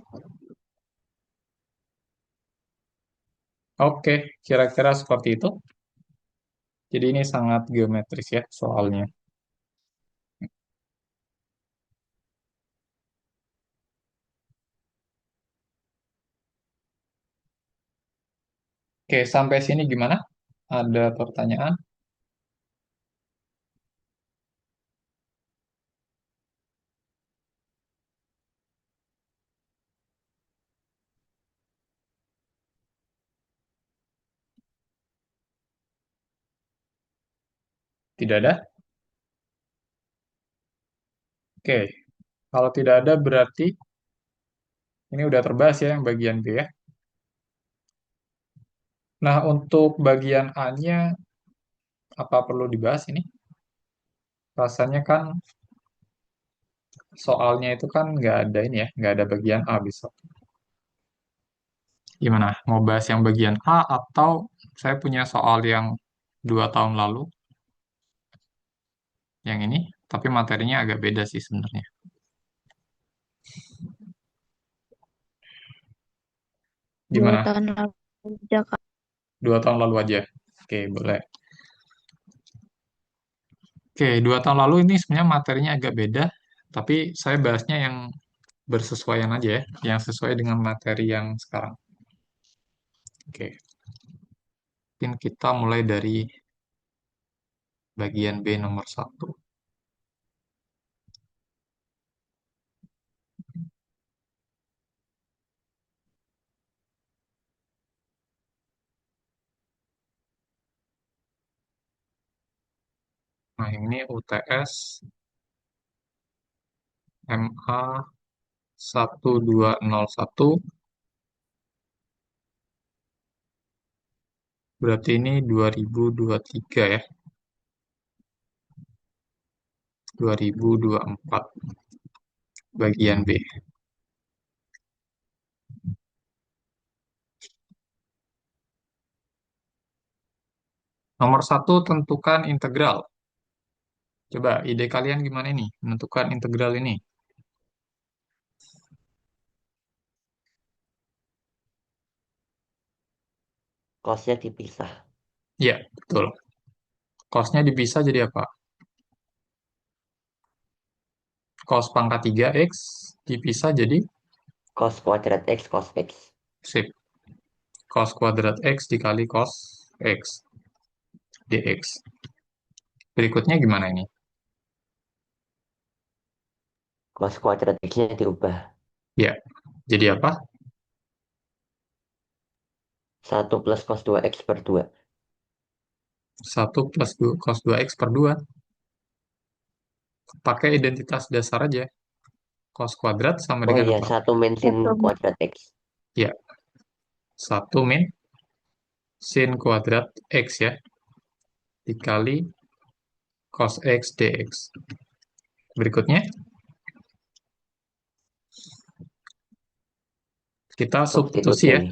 Oke, kira-kira seperti itu. Jadi ini sangat geometris ya soalnya. Oke, sampai sini gimana? Ada pertanyaan? Tidak ada? Oke, kalau tidak ada berarti ini udah terbahas ya yang bagian B ya. Nah, untuk bagian A-nya apa perlu dibahas ini? Rasanya kan soalnya itu kan nggak ada ini ya, nggak ada bagian A besok. Gimana? Mau bahas yang bagian A atau saya punya soal yang 2 tahun lalu, yang ini, tapi materinya agak beda sih sebenarnya. Dua Gimana? tahun lalu aja, Kak. 2 tahun lalu aja. Oke, boleh. Oke, 2 tahun lalu ini sebenarnya materinya agak beda, tapi saya bahasnya yang bersesuaian aja ya, yang sesuai dengan materi yang sekarang. Oke, mungkin kita mulai dari bagian B nomor 1. Nah, ini UTS MA 1201, berarti ini 2023 ya, 2024, bagian B. Nomor 1, tentukan integral. Coba ide kalian gimana nih menentukan integral ini? Cosnya dipisah. Ya, betul. Cosnya dipisah jadi apa? Cos pangkat 3X dipisah jadi Cos kuadrat X, cos X. sip. Cos kuadrat X dikali cos X dx. Berikutnya gimana ini? Cos kuadrat X-nya diubah. Ya, jadi apa? 1 plus cos 2X per 2. 1 plus 2, cos 2X per 2. Pakai identitas dasar aja. Cos kuadrat sama Oh dengan iya, apa? 1 min sin Satu. kuadrat X. Ya, 1 min sin kuadrat X ya, dikali cos X dx. Berikutnya, kita substitusi Substitusi. ya,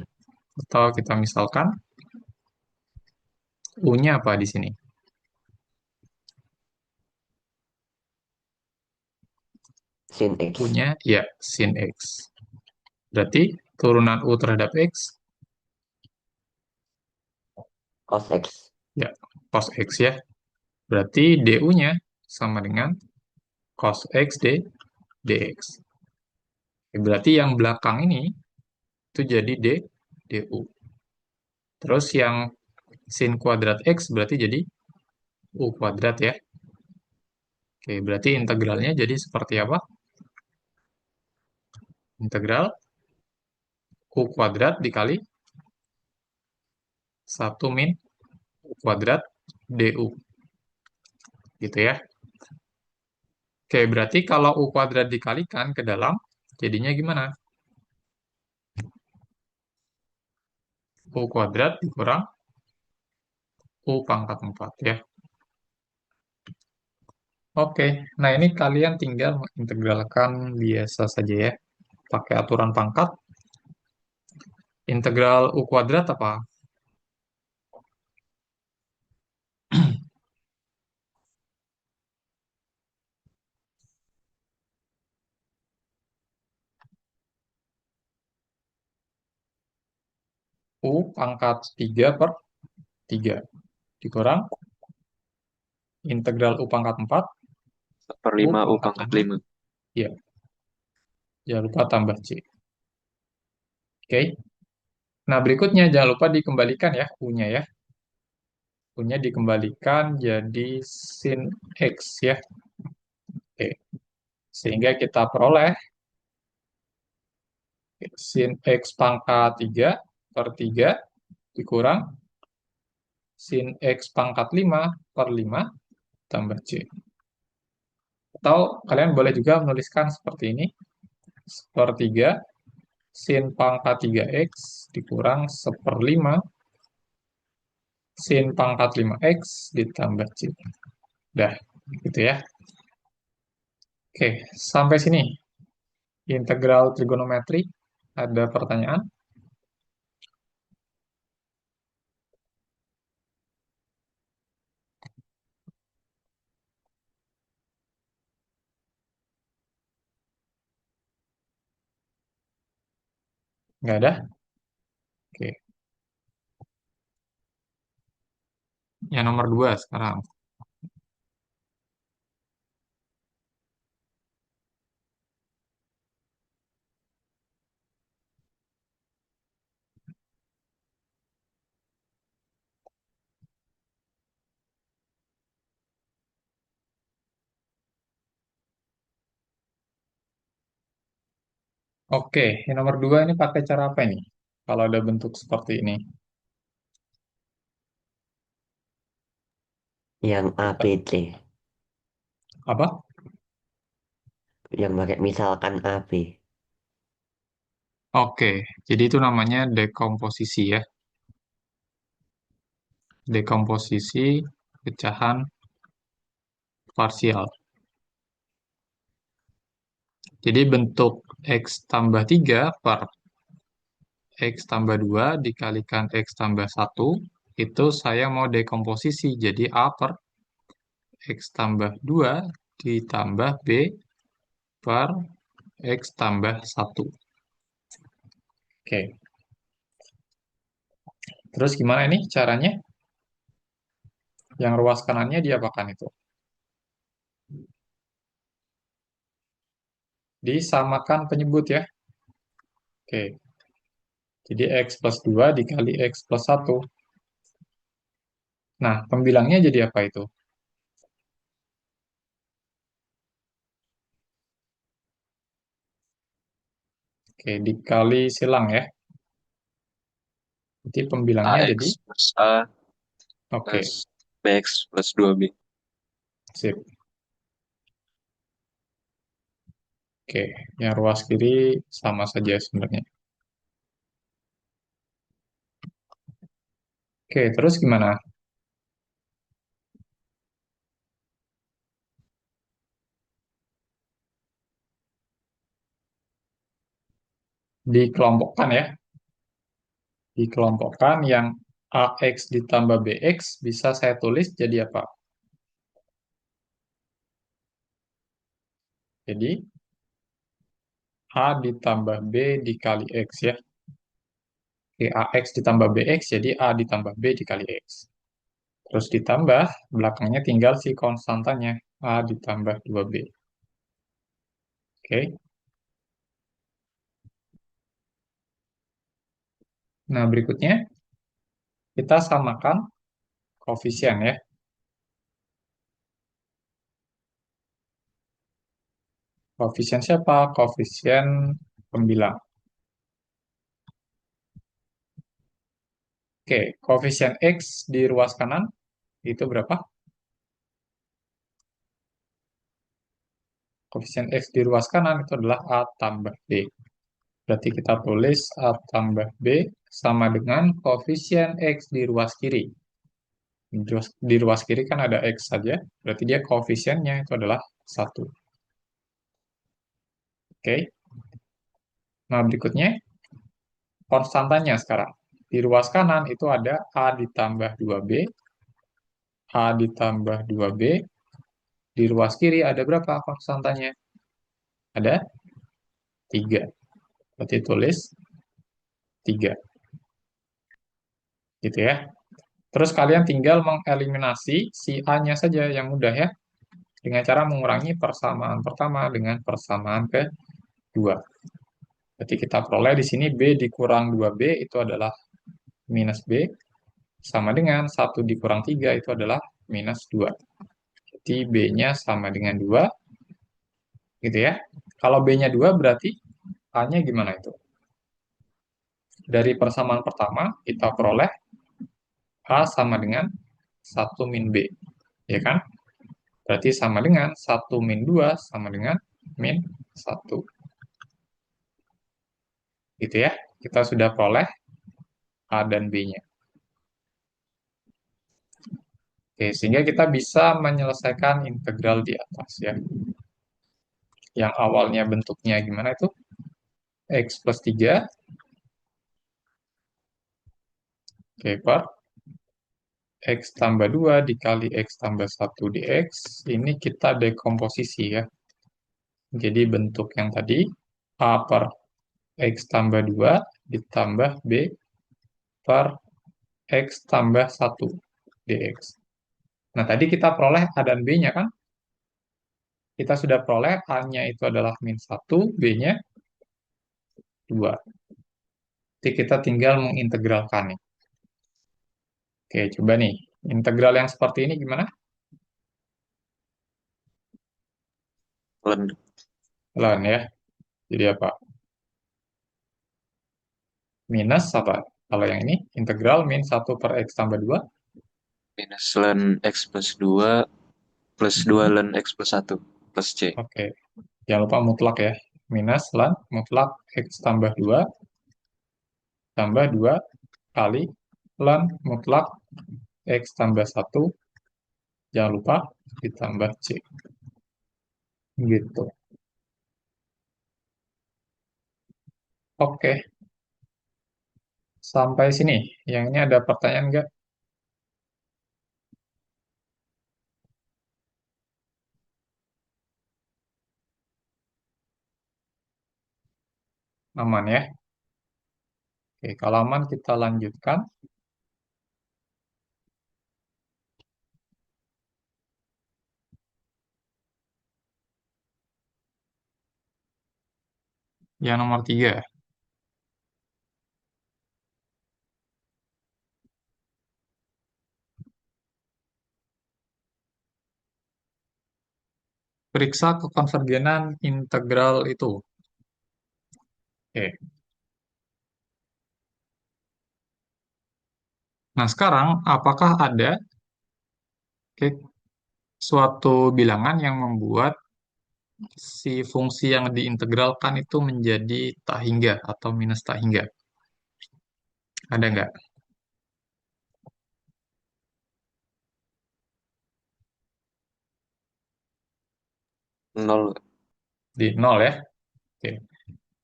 atau kita misalkan U-nya apa di sini? Sin X. U-nya ya sin X. Berarti turunan U terhadap X Cos X. ya cos X ya. Berarti DU-nya sama dengan cos X dx. Berarti yang belakang ini itu jadi DU. Terus yang sin kuadrat X berarti jadi U kuadrat ya. Oke, berarti integralnya jadi seperti apa? Integral U kuadrat dikali 1 min U kuadrat DU. Gitu ya. Oke, berarti kalau U kuadrat dikalikan ke dalam, jadinya gimana? U kuadrat dikurang U pangkat 4 ya. Oke, nah ini kalian tinggal mengintegralkan biasa saja ya. Pakai aturan pangkat. Integral U kuadrat apa? U pangkat 3 per 3. Dikurang integral U pangkat 4, Per U 5 U pangkat pangkat 5. 5. Ya, jangan lupa tambah C. Oke. Nah, berikutnya jangan lupa dikembalikan ya U-nya ya. U-nya dikembalikan jadi sin X ya. Oke. Sehingga kita peroleh sin X pangkat 3 per 3 dikurang sin X pangkat 5 per 5 tambah C. Atau kalian boleh juga menuliskan seperti ini. Sepertiga sin pangkat 3X dikurang 1/5 sin pangkat 5X ditambah C. Dah, gitu ya. Oke, sampai sini. Integral trigonometri. Ada pertanyaan? Nggak ada? Oke. Yang nomor 2 sekarang. Oke, yang nomor 2 ini pakai cara apa ini? Kalau ada bentuk seperti ini. Yang ABC. Apa? Yang pakai misalkan AB. Oke, jadi itu namanya dekomposisi ya. Dekomposisi pecahan parsial. Jadi bentuk X tambah 3 per X tambah 2 dikalikan X tambah 1, itu saya mau dekomposisi. Jadi A per X tambah 2 ditambah B per X tambah 1. Oke, terus gimana ini caranya? Yang ruas kanannya diapakan itu? Disamakan penyebut ya. Oke, jadi X plus 2 dikali X plus 1. Nah, pembilangnya jadi apa itu? Oke, dikali silang ya. Jadi pembilangnya jadi, AX plus A oke, plus BX plus 2B. sip. Oke, yang ruas kiri sama saja sebenarnya. Oke, terus gimana? Dikelompokkan ya. Dikelompokkan yang AX ditambah BX bisa saya tulis jadi apa? Jadi A ditambah B dikali X ya. Oke, AX ditambah BX jadi A ditambah B dikali X. Terus ditambah, belakangnya tinggal si konstantanya. A ditambah 2B. Oke. Nah, berikutnya kita samakan koefisien ya. Koefisien siapa? Koefisien pembilang. Oke, koefisien X di ruas kanan itu berapa? Koefisien X di ruas kanan itu adalah A tambah B. Berarti kita tulis A tambah B sama dengan koefisien X di ruas kiri. Di ruas kiri kan ada X saja, berarti dia koefisiennya itu adalah 1. Oke. Nah, berikutnya konstantanya sekarang. Di ruas kanan itu ada A ditambah 2B, A ditambah 2B. Di ruas kiri ada berapa konstantanya? Ada 3. Berarti tulis 3. Gitu ya. Terus kalian tinggal mengeliminasi si A-nya saja yang mudah ya. Dengan cara mengurangi persamaan pertama dengan persamaan kedua. Berarti kita peroleh di sini B dikurang 2B itu adalah minus B. Sama dengan 1 dikurang 3 itu adalah minus 2. Jadi B-nya sama dengan 2. Gitu ya. Kalau B-nya 2 berarti A-nya gimana itu? Dari persamaan pertama kita peroleh A sama dengan 1 min B. Ya kan? Berarti sama dengan 1 min 2 sama dengan min 1. Gitu ya. Kita sudah peroleh A dan B-nya. Oke, sehingga kita bisa menyelesaikan integral di atas ya. Yang awalnya bentuknya gimana itu? X plus 3. Oke, per X tambah 2 dikali X tambah 1 dx. Ini kita dekomposisi ya. Jadi bentuk yang tadi A per X tambah 2 ditambah B per X tambah 1 dx. Nah, tadi kita peroleh A dan B-nya kan? Kita sudah peroleh A-nya itu adalah min 1, B-nya 2. Jadi kita tinggal mengintegralkan nih. Oke, coba nih. Integral yang seperti ini gimana? Ln. Ln ya. Jadi apa? Minus apa? Kalau yang ini, integral min 1 per X tambah 2. Minus ln X plus 2 plus 2 ln X plus 1 plus C. Oke. Jangan lupa mutlak ya. Minus ln mutlak X tambah 2 tambah 2 kali ln mutlak X tambah 1. Jangan lupa ditambah C. Gitu. Oke. Sampai sini. Yang ini ada pertanyaan nggak? Aman ya? Oke, kalau aman kita lanjutkan. Yang nomor 3. Periksa kekonvergenan integral itu. Oke. Nah, sekarang apakah ada suatu bilangan yang membuat si fungsi yang diintegralkan itu menjadi tak hingga atau minus tak hingga? Ada nggak? 0. Di nol ya? Oke.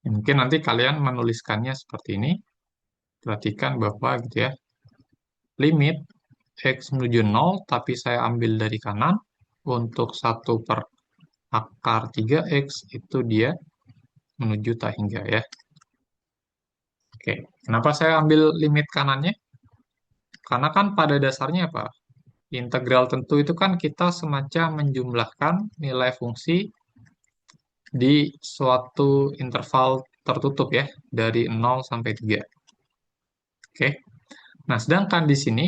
Mungkin nanti kalian menuliskannya seperti ini. Perhatikan bahwa gitu ya. Limit X menuju 0, tapi saya ambil dari kanan. Untuk 1 per akar 3X itu dia menuju tak hingga ya. Oke, kenapa saya ambil limit kanannya? Karena kan pada dasarnya apa? Integral tentu itu kan kita semacam menjumlahkan nilai fungsi di suatu interval tertutup ya, dari 0 sampai 3. Oke. Nah, sedangkan di sini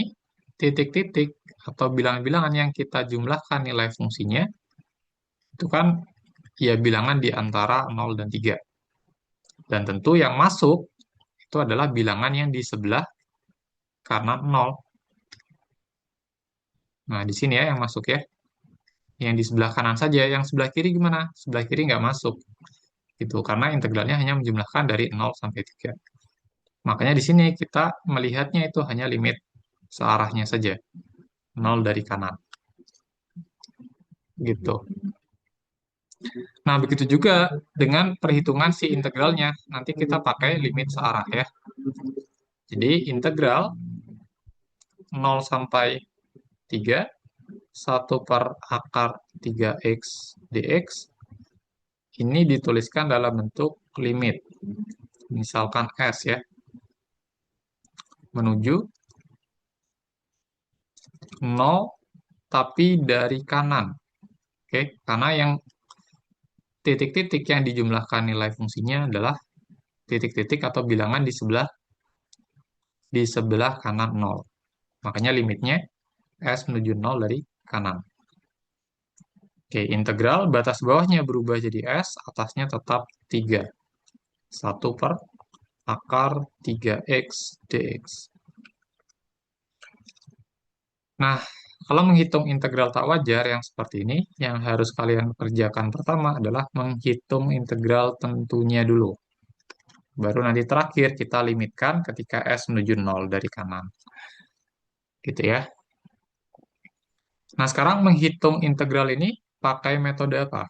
titik-titik atau bilangan-bilangan yang kita jumlahkan nilai fungsinya itu kan ya bilangan di antara 0 dan 3. Dan tentu yang masuk itu adalah bilangan yang di sebelah kanan 0. Nah, di sini ya yang masuk ya. Yang di sebelah kanan saja, yang sebelah kiri gimana? Sebelah kiri nggak masuk. Gitu, karena integralnya hanya menjumlahkan dari 0 sampai 3. Makanya di sini kita melihatnya itu hanya limit searahnya saja, 0 dari kanan. Gitu. Nah, begitu juga dengan perhitungan si integralnya. Nanti kita pakai limit searah ya. Jadi integral 0 sampai 3, 1 per akar 3x dx, ini dituliskan dalam bentuk limit. Misalkan S ya, menuju 0 tapi dari kanan. Oke, karena yang titik-titik yang dijumlahkan nilai fungsinya adalah titik-titik atau bilangan di sebelah kanan 0. Makanya limitnya S menuju 0 dari kanan. Oke, integral batas bawahnya berubah jadi S, atasnya tetap 3. 1 per akar 3x dx. Nah, kalau menghitung integral tak wajar yang seperti ini, yang harus kalian kerjakan pertama adalah menghitung integral tentunya dulu. Baru nanti terakhir kita limitkan ketika S menuju 0 dari kanan. Gitu ya. Nah, sekarang menghitung integral ini pakai metode apa?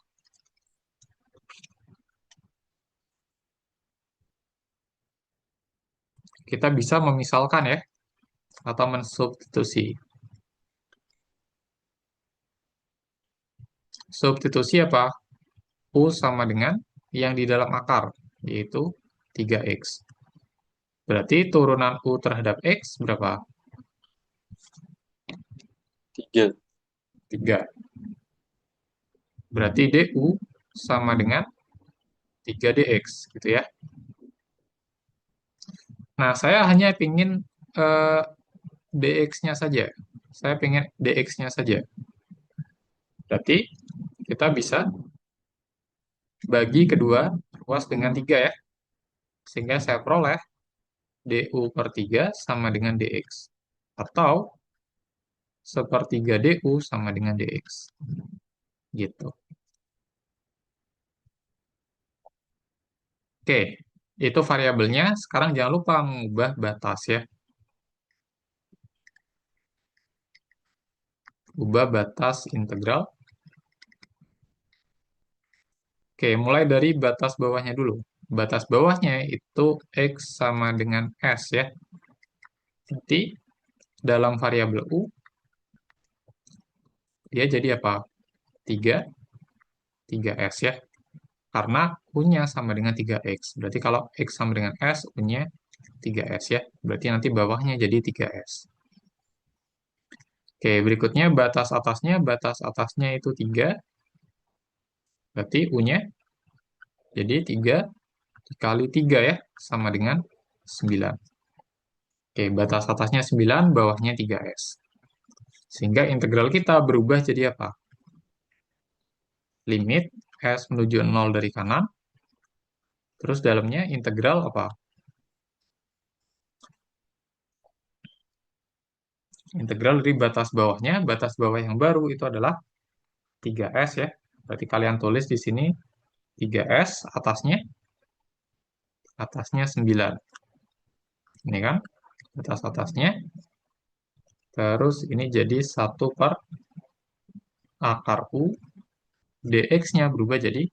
Kita bisa memisalkan ya, atau mensubstitusi. Substitusi apa? U sama dengan yang di dalam akar, yaitu 3x. Berarti turunan U terhadap X berapa? 3. 3. Berarti DU sama dengan 3dx, gitu ya. Nah, saya hanya ingin dx-nya saja. Saya ingin dx-nya saja. Berarti kita bisa bagi kedua ruas dengan 3 ya. Sehingga saya peroleh du per 3 sama dengan dx. Atau sepertiga du sama dengan dx. Gitu. Oke, itu variabelnya. Sekarang jangan lupa mengubah batas ya. Ubah batas integral. Oke, mulai dari batas bawahnya dulu. Batas bawahnya itu X sama dengan S ya. Jadi, dalam variabel U, dia jadi apa? 3, 3S ya. Karena U-nya sama dengan 3X. Berarti kalau X sama dengan S, U-nya 3S ya. Berarti nanti bawahnya jadi 3S. Oke, berikutnya batas atasnya itu 3. Berarti U-nya jadi 3 dikali 3 ya, sama dengan 9. Oke, batas atasnya 9, bawahnya 3S. Sehingga integral kita berubah jadi apa? Limit S menuju 0 dari kanan. Terus dalamnya integral apa? Integral dari batas bawahnya. Batas bawah yang baru itu adalah 3S ya. Berarti kalian tulis di sini 3S, atasnya 9. Ini kan batas atasnya. Terus ini jadi 1 per akar U. dx-nya berubah jadi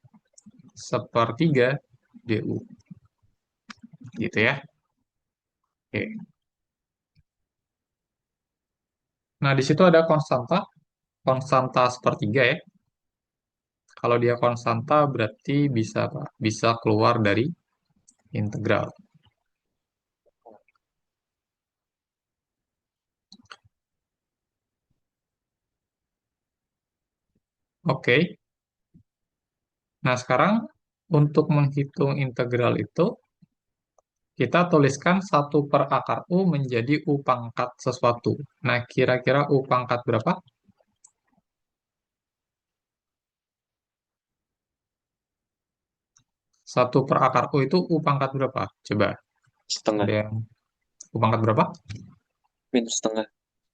sepertiga du. Gitu ya. Oke. Nah, di situ ada konstanta sepertiga ya. Kalau dia konstanta berarti bisa apa? Bisa keluar dari integral. Oke. Nah, sekarang untuk menghitung integral itu, kita tuliskan 1/akar U menjadi U pangkat sesuatu. Nah, kira-kira U pangkat berapa? 1/akar U itu U pangkat berapa? Coba, Setengah. ada yang U pangkat berapa? Min setengah.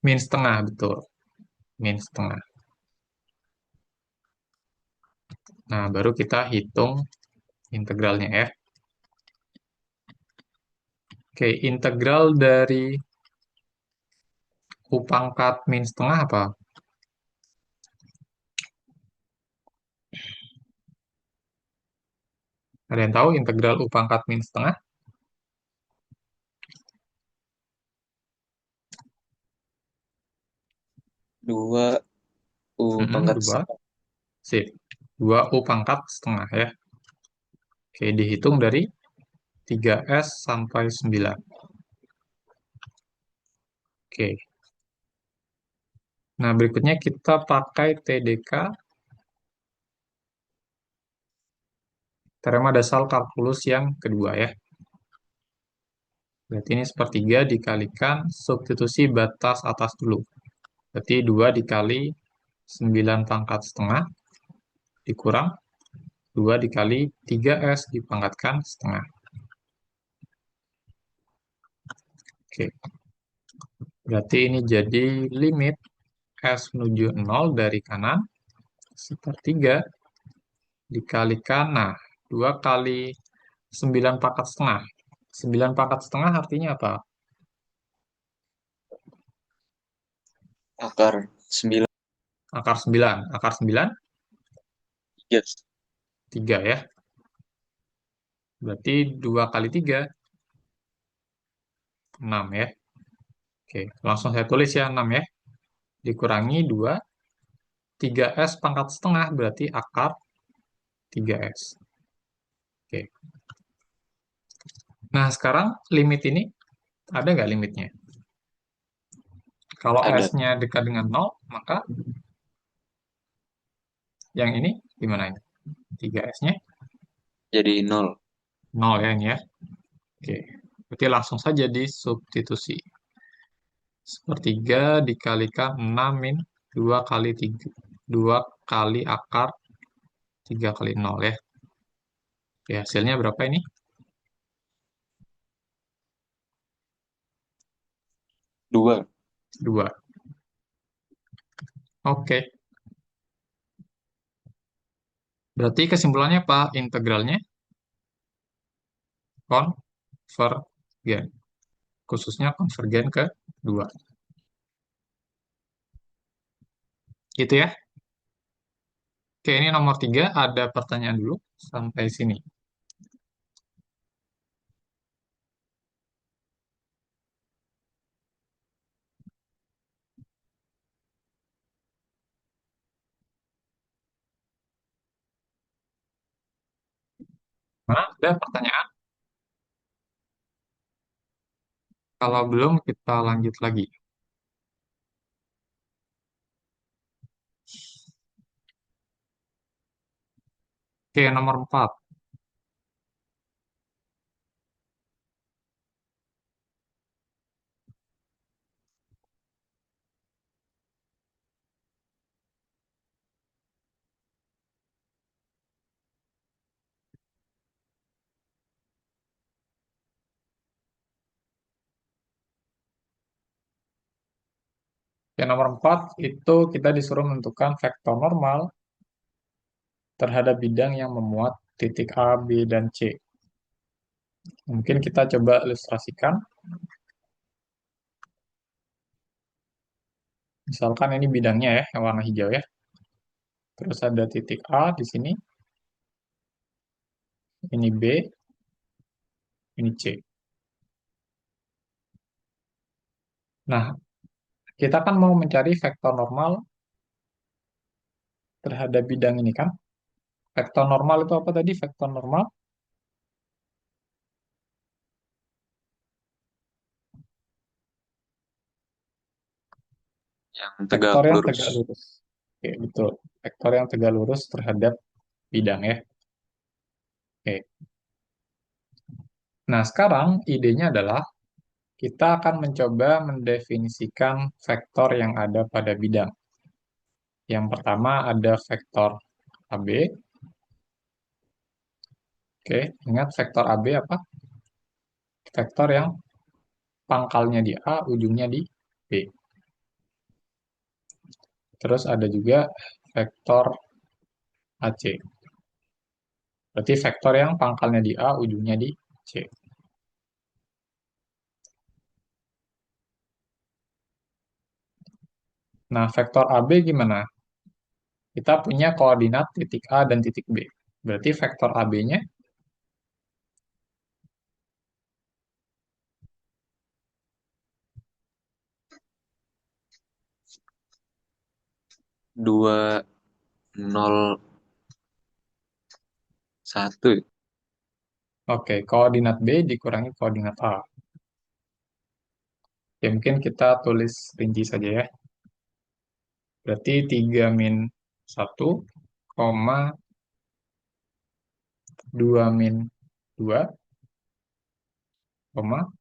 Min setengah, betul. Min setengah. Nah, baru kita hitung integralnya ya. Oke, integral dari U pangkat min setengah apa? Ada yang tahu integral U pangkat min setengah? 2 U pangkat 2. setengah. Sip. 2 U pangkat setengah ya. Oke, dihitung dari 3S sampai 9. Oke. Nah, berikutnya kita pakai TDK, teorema dasar kalkulus yang kedua ya. Berarti ini sepertiga dikalikan substitusi batas atas dulu. Berarti 2 dikali 9 pangkat setengah dikurang 2 dikali 3S dipangkatkan setengah. Oke. Berarti ini jadi limit S menuju 0 dari kanan sepertiga dikalikan, nah, 2 kali 9 pangkat setengah. 9 pangkat setengah artinya apa? Akar 9. Akar 9. Akar 9, Yes. 3 ya. Berarti 2 kali 3, 6 ya. Oke, langsung saya tulis ya 6 ya. Dikurangi 2, 3S pangkat setengah berarti akar 3S. Oke. Nah, sekarang limit ini ada nggak limitnya? Kalau Ada. S-nya dekat dengan 0, maka yang ini gimana ini? 3S-nya Jadi 0. 0 ya ini ya. Oke, berarti langsung saja disubstitusi. Sepertiga dikalikan 6 min 2 kali 3. 2 kali akar 3 kali 0 ya. Oke, hasilnya berapa ini? 2. 2. Oke, berarti kesimpulannya apa? Integralnya konvergen. Khususnya konvergen ke 2. Gitu ya. Oke, ini nomor 3. Ada pertanyaan dulu sampai sini. Mana ada pertanyaan? Kalau belum, kita lanjut lagi. Oke, nomor 4. Oke, nomor 4 itu kita disuruh menentukan vektor normal terhadap bidang yang memuat titik A, B, dan C. Mungkin kita coba ilustrasikan. Misalkan ini bidangnya ya, yang warna hijau ya. Terus ada titik A di sini, ini B, ini C. Nah, kita kan mau mencari vektor normal terhadap bidang ini kan. Vektor normal itu apa tadi? Vektor normal? Yang tegak Vektor yang lurus. tegak lurus. Oke, betul. Vektor yang tegak lurus terhadap bidang ya. Oke. Nah, sekarang idenya adalah kita akan mencoba mendefinisikan vektor yang ada pada bidang. Yang pertama ada vektor AB. Oke, ingat vektor AB apa? Vektor yang pangkalnya di A, ujungnya di B. Terus ada juga vektor AC. Berarti vektor yang pangkalnya di A, ujungnya di C. Nah, vektor AB gimana? Kita punya koordinat titik A dan titik B. Berarti vektor AB-nya 201. oke, koordinat B dikurangi koordinat A. Ya, mungkin kita tulis rinci saja ya. Berarti 3 min 1, 2 min 2,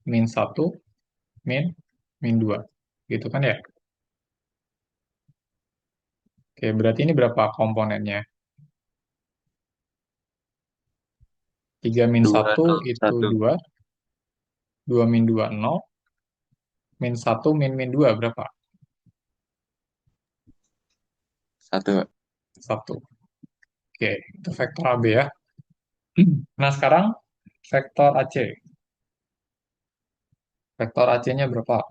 min 1, min 2. Gitu kan ya? Oke, berarti ini berapa komponennya? 3 min 1 itu 201. 2, 2 min 2, 0, min 1, min 2 berapa? 1. 1. Oke, itu vektor AB ya. Nah, sekarang vektor AC. Vektor AC-nya berapa?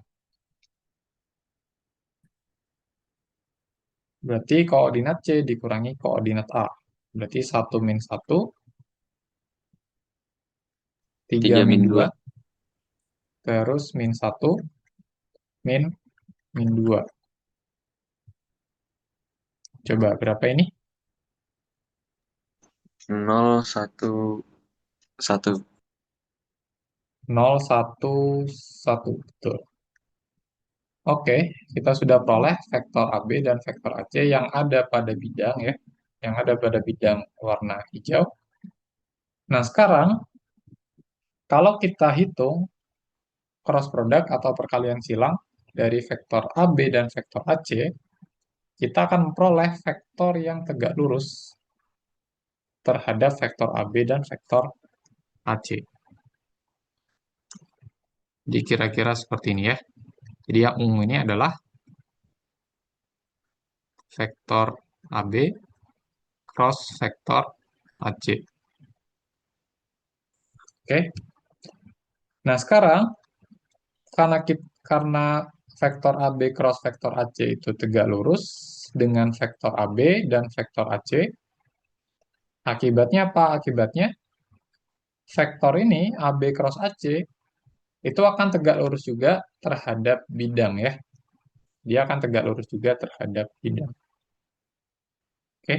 Berarti koordinat C dikurangi koordinat A. Berarti 1 min 1, 3 3 min min 2, 2. terus min 1, min min 2. Coba berapa ini? 0, 1, 1. 0, 1, 1. Betul. Oke, kita sudah peroleh vektor AB dan vektor AC yang ada pada bidang ya. Yang ada pada bidang warna hijau. Nah, sekarang kalau kita hitung cross product atau perkalian silang dari vektor AB dan vektor AC, kita akan memperoleh vektor yang tegak lurus terhadap vektor AB dan vektor AC. Jadi kira-kira seperti ini ya. Jadi yang ungu ini adalah vektor AB cross vektor AC. Oke. Nah, sekarang karena vektor AB cross vektor AC itu tegak lurus dengan vektor AB dan vektor AC, akibatnya apa? Akibatnya vektor ini AB cross AC itu akan tegak lurus juga terhadap bidang ya. Dia akan tegak lurus juga terhadap bidang. Oke.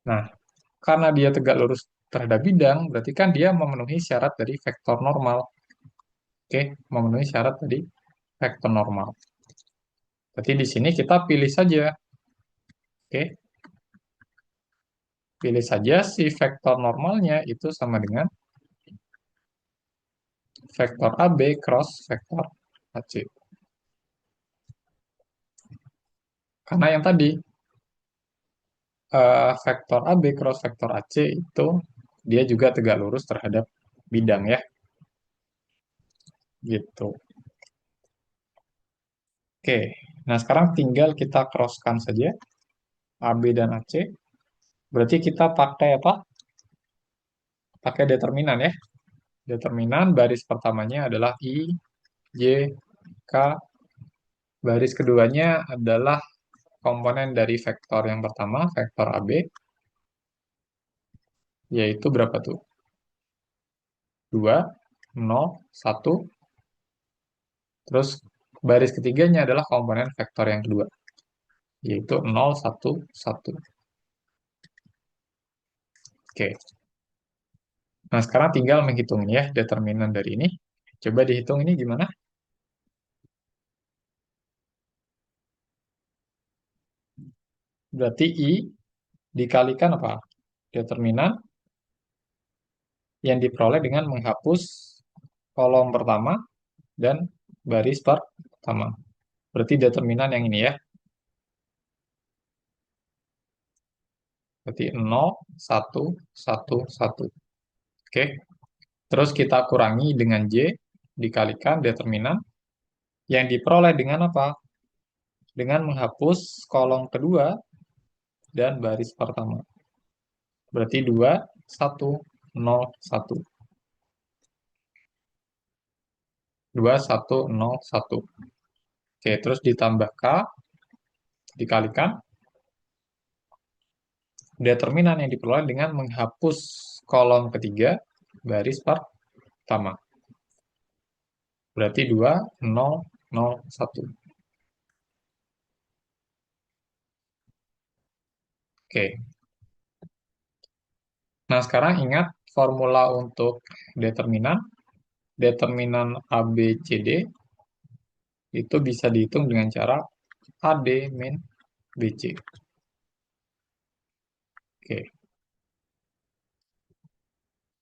Nah, karena dia tegak lurus terhadap bidang, berarti kan dia memenuhi syarat dari vektor normal. Oke, memenuhi syarat dari vektor normal. Berarti di sini kita pilih saja. Oke, pilih saja si vektor normalnya itu sama dengan vektor AB cross vektor AC. Karena yang tadi, vektor AB cross vektor AC itu dia juga tegak lurus terhadap bidang ya. Gitu. Oke, nah sekarang tinggal kita crosskan saja AB dan AC. Berarti kita pakai apa? Pakai determinan ya. Determinan baris pertamanya adalah I, J, K. Baris keduanya adalah komponen dari vektor yang pertama, vektor AB, yaitu berapa tuh? 2, 0, 1. Terus baris ketiganya adalah komponen vektor yang kedua, yaitu 0, 1, 1. Oke. Nah, sekarang tinggal menghitung ini ya, determinan dari ini. Coba dihitung ini gimana? Berarti I dikalikan apa? Determinan yang diperoleh dengan menghapus kolom pertama dan baris pertama. Berarti determinan yang ini ya. Berarti 0, 1, 1, 1. Oke. Terus kita kurangi dengan J, dikalikan determinan yang diperoleh dengan apa? Dengan menghapus kolom kedua dan baris pertama. Berarti 2, 1, 0, 1. 2, 1, 0, 1. Oke, terus ditambah K, dikalikan determinan yang diperoleh dengan menghapus kolom ketiga, baris pertama. Berarti 2, 0, 0, 1. Oke. Nah, sekarang ingat formula untuk determinan. Determinan A, B, C, D itu bisa dihitung dengan cara AD min BC. Oke.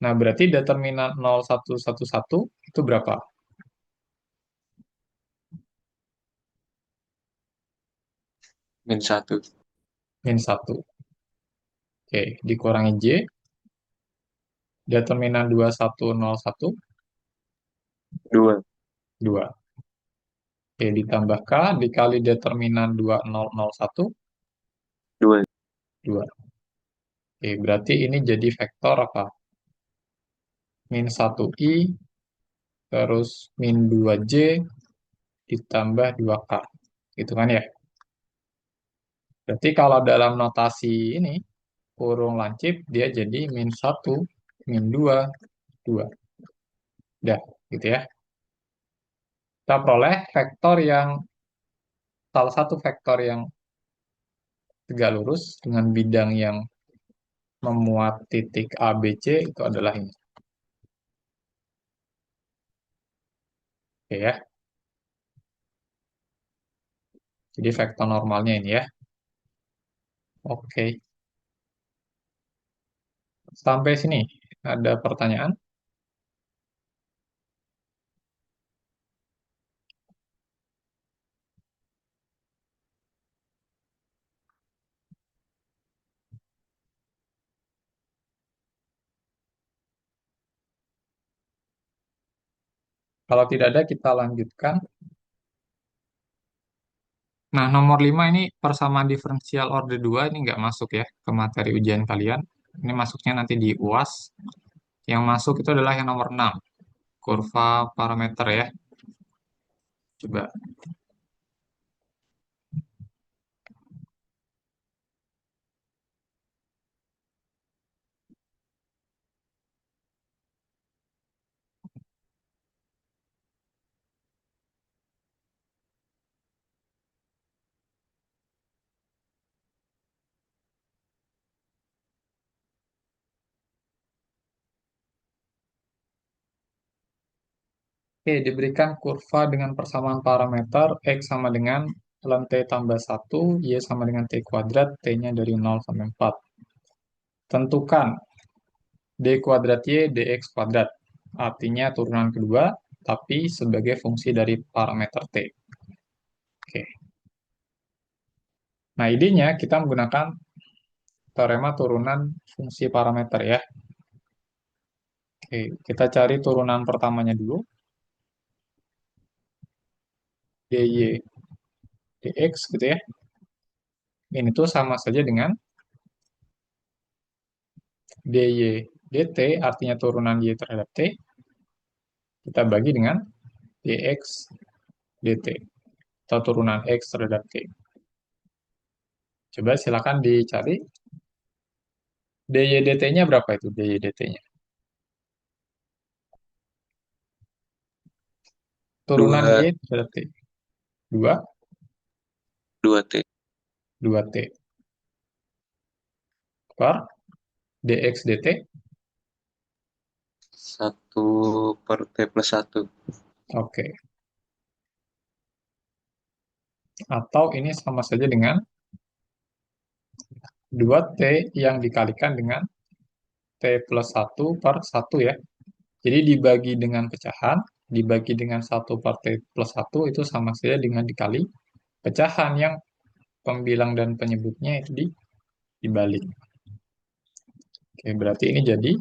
Nah, berarti determinan 0111 itu berapa? -1. Min 1. Oke, dikurangi J. Determinan 2101, 2. 2. Oke, ditambah K dikali determinan 2001, 2. 2. Oke, berarti ini jadi vektor apa? Min 1I, terus min 2J, ditambah 2K. Gitu kan ya? Berarti kalau dalam notasi ini, kurung lancip, dia jadi min 1, min 2, 2. Udah, gitu ya. Kita peroleh vektor yang, salah satu vektor yang tegak lurus dengan bidang yang memuat titik A, B, C itu adalah ini. Oke ya. Jadi vektor normalnya ini ya. Oke. Sampai sini ada pertanyaan? Kalau tidak ada, kita lanjutkan. Nah, nomor 5 ini persamaan diferensial order 2 ini nggak masuk ya ke materi ujian kalian. Ini masuknya nanti di UAS. Yang masuk itu adalah yang nomor 6, kurva parameter ya. Coba. Oke, diberikan kurva dengan persamaan parameter X sama dengan ln T tambah 1, Y sama dengan T kuadrat, T-nya dari 0 sampai 4. Tentukan D kuadrat Y dx kuadrat. Artinya turunan kedua, tapi sebagai fungsi dari parameter T. Oke. Nah, idenya kita menggunakan teorema turunan fungsi parameter ya. Oke, kita cari turunan pertamanya dulu. dy dx gitu ya. Ini tuh sama saja dengan dy dt, artinya turunan y terhadap t, kita bagi dengan dx dt, atau turunan x terhadap t. Coba silakan dicari. dy dt-nya berapa itu dy dt-nya? Turunan 2. y terhadap t. 2, 2T. 2t. Per dx dt, 1 per T plus 1. oke. Atau ini sama saja dengan 2T yang dikalikan dengan T plus 1 per 1 ya. Jadi dibagi dengan pecahan, dibagi dengan 1 per T plus 1 itu sama saja dengan dikali pecahan yang pembilang dan penyebutnya itu dibalik. Oke, berarti ini jadi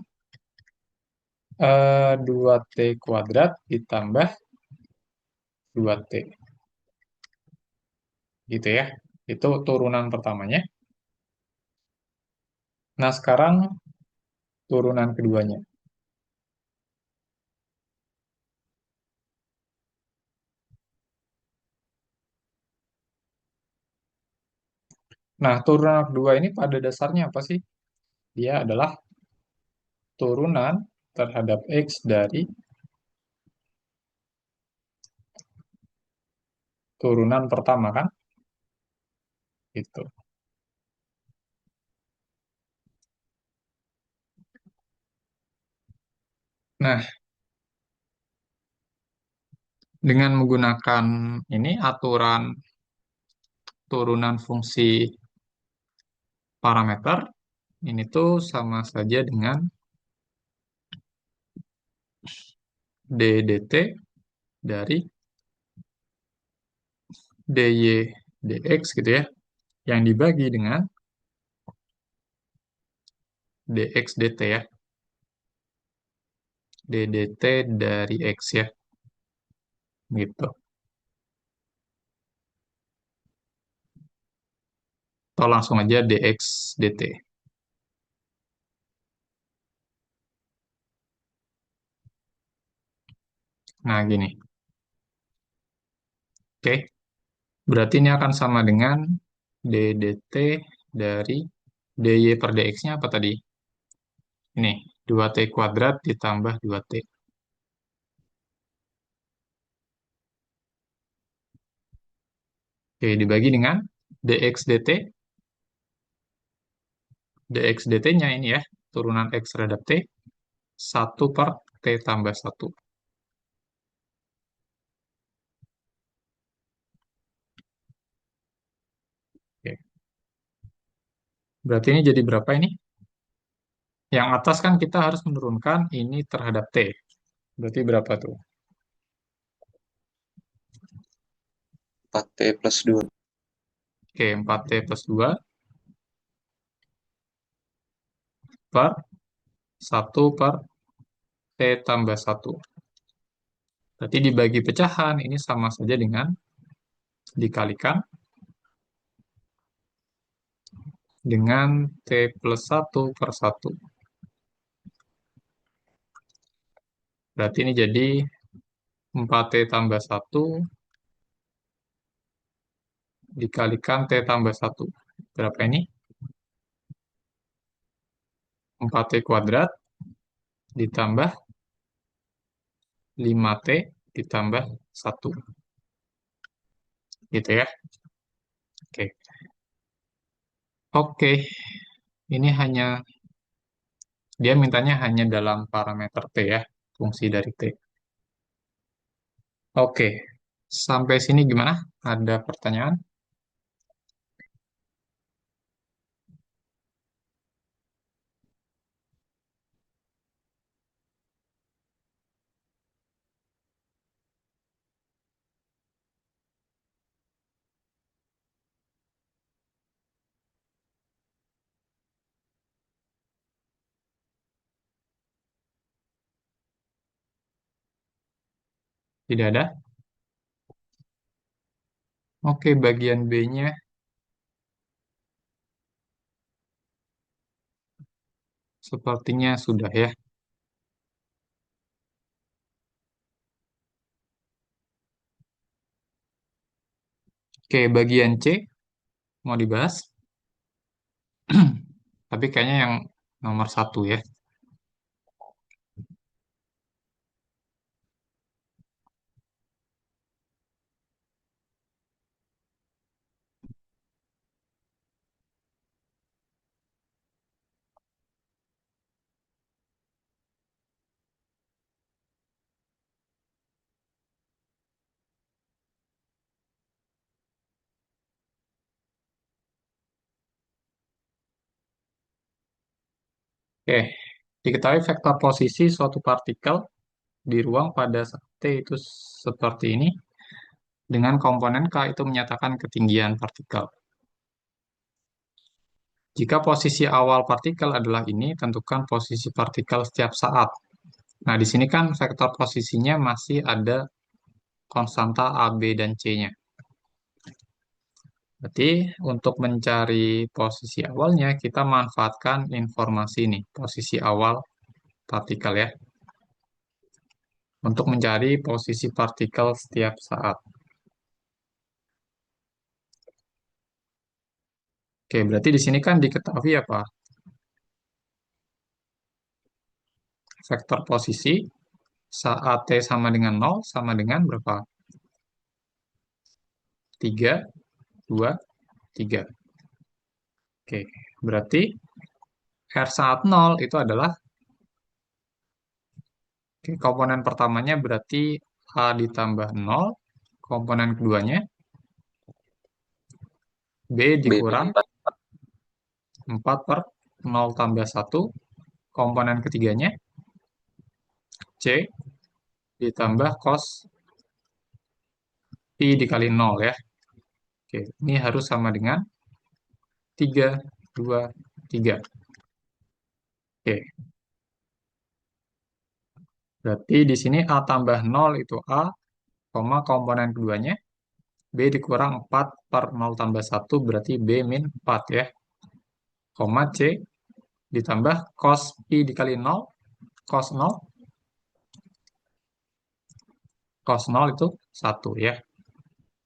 2T kuadrat ditambah 2T. Gitu ya. Itu turunan pertamanya. Nah, sekarang turunan keduanya. Nah, turunan kedua ini pada dasarnya apa sih? Dia adalah turunan terhadap X dari turunan pertama kan? Gitu. Nah, dengan menggunakan ini aturan turunan fungsi parameter, ini tuh sama saja dengan d dt dari dy dx gitu ya, yang dibagi dengan dx dt ya, d dt dari x ya, gitu. Atau langsung aja dx dt. Nah, gini. Oke, berarti ini akan sama dengan d dt dari dy per dx-nya apa tadi? Ini, 2t kuadrat ditambah 2t. Oke, dibagi dengan dx dt. Dx dt-nya ini ya, turunan x terhadap t, 1 per t tambah 1. Oke. Berarti ini jadi berapa ini? Yang atas kan kita harus menurunkan ini terhadap t. Berarti berapa tuh? 4T plus 2. Oke, 4t plus 2 per 1 per t tambah 1. Berarti dibagi pecahan, ini sama saja dengan dikalikan dengan t plus 1 per 1. Berarti ini jadi 4t tambah 1 dikalikan t tambah 1. Berapa ini? 4t kuadrat ditambah 5t ditambah 1. Gitu ya. Oke. Oke. Ini hanya, dia mintanya hanya dalam parameter t ya, fungsi dari t. Oke. Sampai sini gimana? Ada pertanyaan? Tidak ada? Oke, bagian B-nya sepertinya sudah ya. Oke, bagian C mau dibahas? Tapi kayaknya yang nomor 1 ya. Oke, diketahui vektor posisi suatu partikel di ruang pada saat T itu seperti ini, dengan komponen K itu menyatakan ketinggian partikel. Jika posisi awal partikel adalah ini, tentukan posisi partikel setiap saat. Nah, di sini kan vektor posisinya masih ada konstanta A, B, dan C-nya. Berarti untuk mencari posisi awalnya, kita manfaatkan informasi ini, posisi awal partikel ya, untuk mencari posisi partikel setiap saat. Oke, berarti di sini kan diketahui apa? Vektor posisi saat T sama dengan 0 sama dengan berapa? 3, 2, 3. Oke, berarti R saat 0 itu adalah, oke, komponen pertamanya berarti A ditambah 0, komponen keduanya B B dikurang min 4. 4 per 0 tambah 1, komponen ketiganya C ditambah cos pi dikali 0 ya. Oke, ini harus sama dengan 3, 2, 3. Oke, berarti di sini A tambah 0 itu A, komponen keduanya B dikurang 4 per 0 tambah 1 berarti B min 4 ya. C ditambah cos pi dikali 0, cos 0, cos 0 itu 1 ya.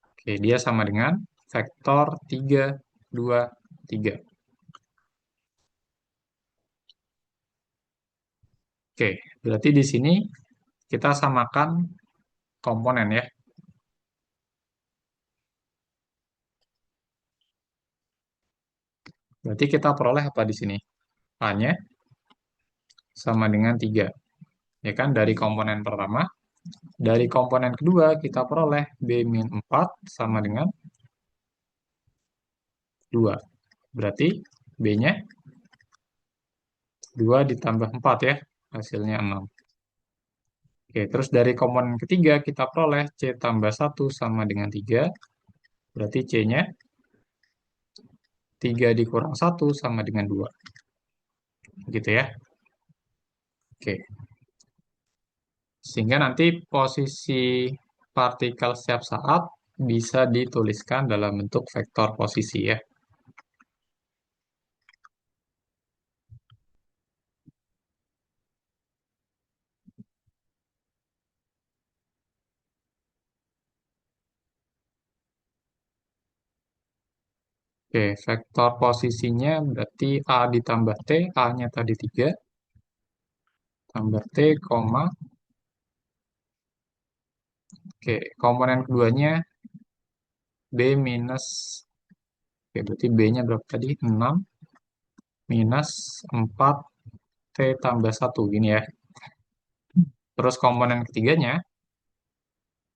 Oke, dia sama dengan vektor 3, 2, 3. Oke, berarti di sini kita samakan komponen ya. Berarti kita peroleh apa di sini? A-nya sama dengan 3. Ya kan, dari komponen pertama. Dari komponen kedua, kita peroleh B min 4 sama dengan 2. Berarti B-nya 2 ditambah 4 ya, hasilnya 6. Oke, terus dari komponen ketiga, kita peroleh C tambah 1 sama dengan 3. Berarti C-nya 3 dikurang 1 sama dengan 2. Gitu ya. Oke. Sehingga nanti posisi partikel setiap saat bisa dituliskan dalam bentuk vektor posisi ya. Oke, vektor posisinya berarti A ditambah T, A-nya tadi 3, tambah T, koma. Oke, komponen keduanya B minus, oke, berarti B-nya berapa tadi? 6 minus 4 T tambah 1, gini ya. Terus komponen ketiganya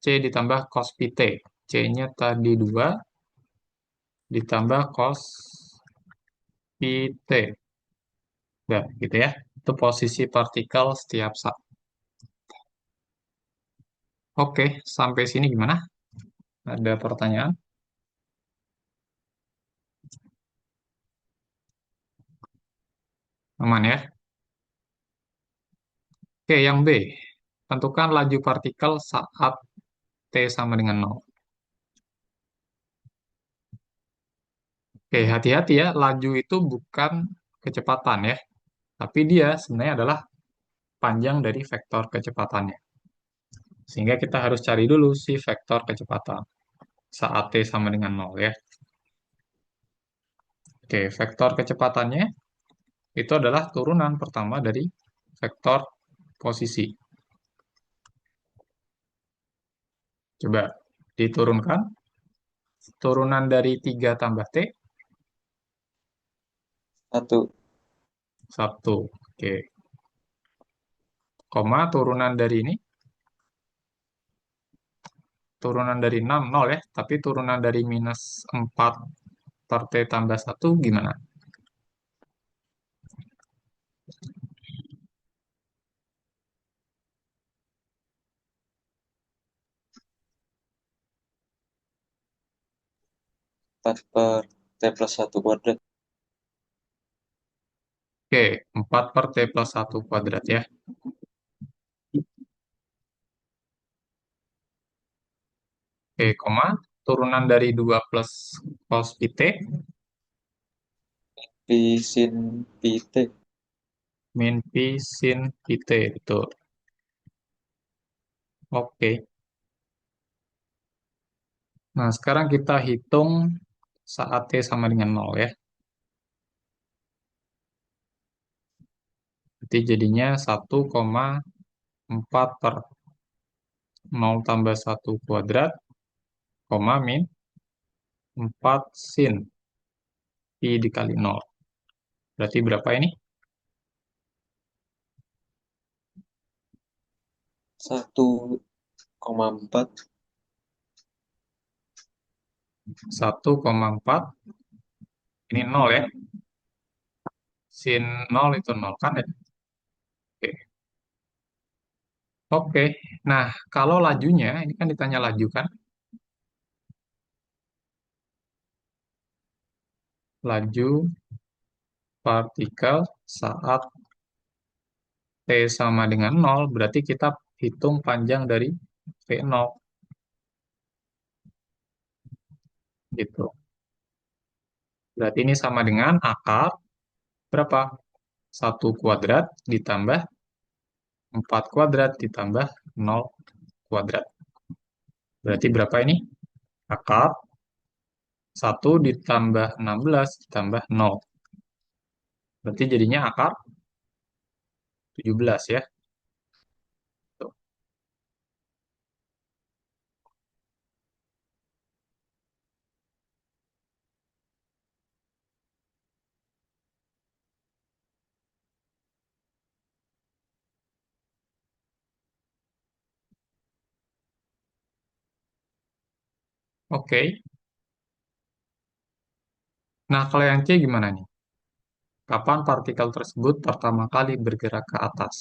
C ditambah cos pi T. C-nya tadi 2 ditambah cos pi T. Nah, gitu ya. Itu posisi partikel setiap saat. Oke, sampai sini gimana? Ada pertanyaan? Aman ya? Oke, yang B. Tentukan laju partikel saat T sama dengan 0. Oke, hati-hati ya. Laju itu bukan kecepatan ya. Tapi dia sebenarnya adalah panjang dari vektor kecepatannya. Sehingga kita harus cari dulu si vektor kecepatan saat T sama dengan 0 ya. Oke, vektor kecepatannya itu adalah turunan pertama dari vektor posisi. Coba diturunkan. Turunan dari 3 tambah T, 1. 1. Oke. Koma, turunan dari ini. Turunan dari 6, 0 ya. Tapi turunan dari minus 4 per T tambah 1 gimana? 4 per T plus 1 kuadrat. Oke, 4 per T plus 1 kuadrat ya. Oke, koma. Turunan dari 2 plus cos pi T Pi sin pi T. min pi sin pi T. Betul. Oke. Nah, sekarang kita hitung saat T sama dengan 0 ya. Berarti jadinya 1,4 per 0 tambah 1 kuadrat, koma min 4 sin pi dikali 0. Berarti berapa ini? 1,4 1,4. Ini 0 ya. Sin 0 itu 0 kan ya? Oke. Oke. Nah, kalau lajunya, ini kan ditanya laju kan? Laju partikel saat T sama dengan 0, berarti kita hitung panjang dari V0. Gitu. Berarti ini sama dengan akar berapa? 1 kuadrat ditambah 4 kuadrat ditambah 0 kuadrat. Berarti berapa ini? Akar 1 ditambah 16 ditambah 0. Berarti jadinya akar 17 ya. Tuh. Oke. Nah, kalau yang C gimana nih? Kapan partikel tersebut pertama kali bergerak ke atas?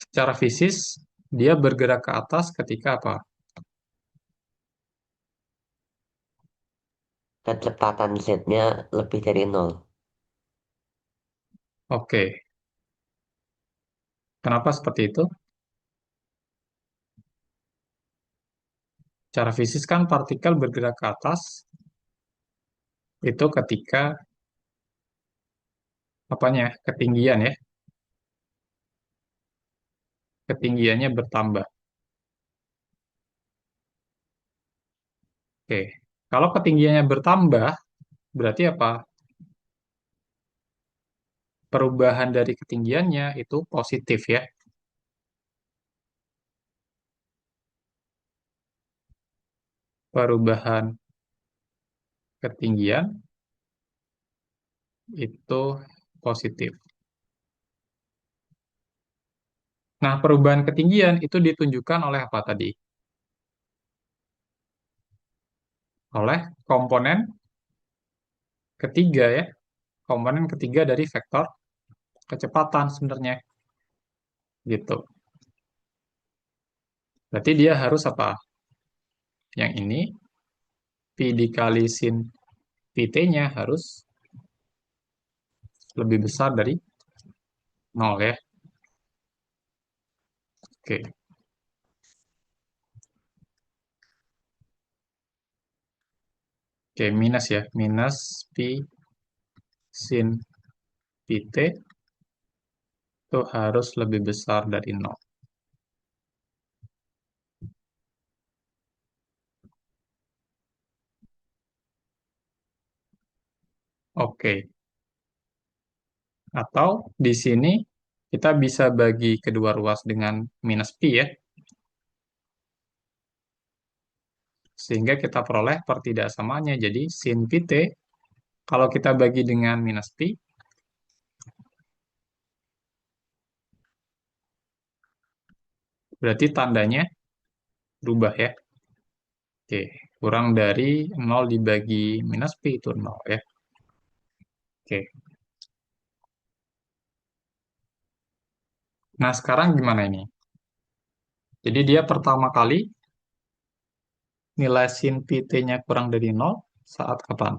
Secara fisis, dia bergerak ke atas ketika apa? Kecepatan Z-nya lebih dari 0. Oke. Kenapa seperti itu? Secara fisis kan partikel bergerak ke atas itu ketika apanya? Ketinggian ya. Ketinggiannya bertambah. Oke. Kalau ketinggiannya bertambah, berarti apa? Perubahan dari ketinggiannya itu positif ya. Perubahan ketinggian itu positif. Nah, perubahan ketinggian itu ditunjukkan oleh apa tadi? Oleh komponen ketiga ya. Komponen ketiga dari vektor kecepatan sebenarnya. Gitu. Berarti dia harus apa? Yang ini, pi dikali sin pt-nya harus lebih besar dari 0 ya. Oke. Oke, minus ya. Minus pi sin pt itu harus lebih besar dari 0. Oke. Atau di sini kita bisa bagi kedua ruas dengan minus pi ya. Sehingga kita peroleh pertidaksamaannya. Jadi sin pt kalau kita bagi dengan minus pi, berarti tandanya berubah ya. Oke, kurang dari 0 dibagi minus pi itu 0 ya. Oke. Nah, sekarang gimana ini? Jadi dia pertama kali nilai sin pi t-nya kurang dari 0 saat kapan?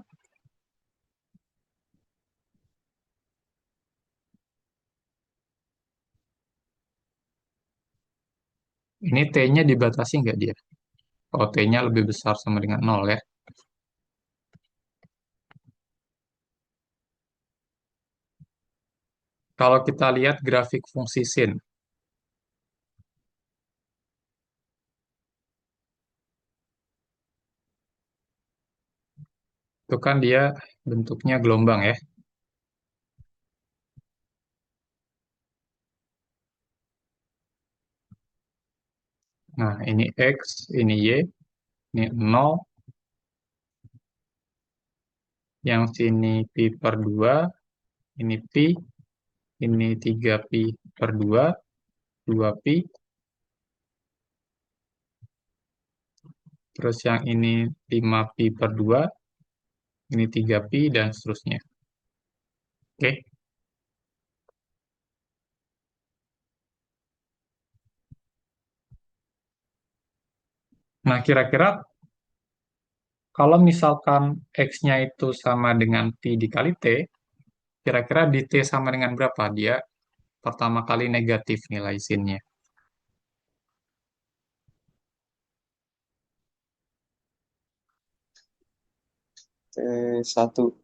Ini t-nya dibatasi nggak dia? Kalau t-nya lebih besar sama dengan 0 ya. Kalau kita lihat grafik fungsi sin, itu kan dia bentuknya gelombang ya. Nah, ini X, ini Y, ini 0, yang sini pi per 2, ini pi, ini 3 pi per 2, 2 pi, terus yang ini 5 pi per 2, ini 3 pi, dan seterusnya. Oke, nah kira-kira kalau misalkan X-nya itu sama dengan pi dikali T, kira-kira di T sama dengan berapa? Dia pertama kali negatif nilai sin-nya. Satu.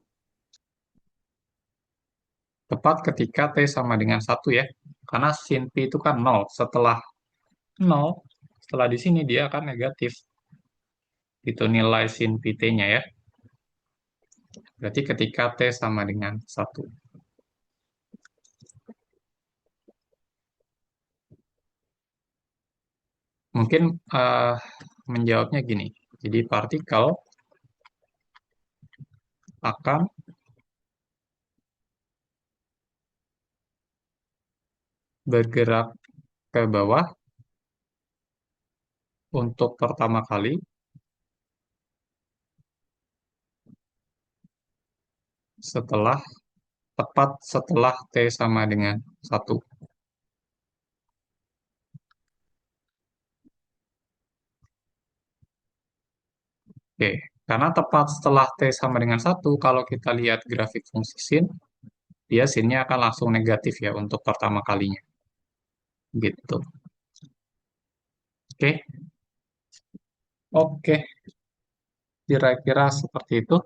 Tepat ketika T sama dengan 1 ya. Karena sin pi itu kan 0. Setelah 0, setelah di sini dia akan negatif. Itu nilai sin pi T-nya ya. Berarti ketika T sama dengan 1. Mungkin menjawabnya gini. Jadi partikel akan bergerak ke bawah untuk pertama kali setelah tepat setelah T sama dengan 1. Oke, karena tepat setelah T sama dengan 1, kalau kita lihat grafik fungsi sin, dia sinnya akan langsung negatif ya untuk pertama kalinya. Gitu. Oke, oke, kira-kira seperti itu.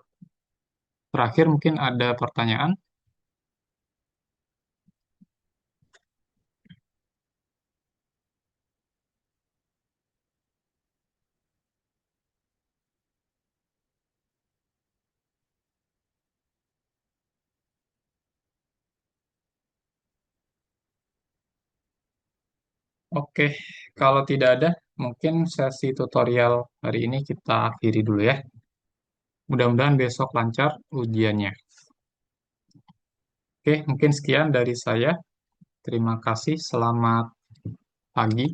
Terakhir mungkin ada pertanyaan. Oke, kalau tidak ada, mungkin sesi tutorial hari ini kita akhiri dulu ya. Mudah-mudahan besok lancar ujiannya. Oke, mungkin sekian dari saya. Terima kasih, selamat pagi.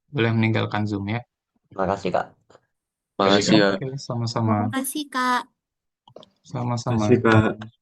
Boleh meninggalkan Zoom ya. Makasih, Kak. Makasih ya. Oke, sama-sama. Terima kasih, Kak. Sama-sama. Makasih Kak.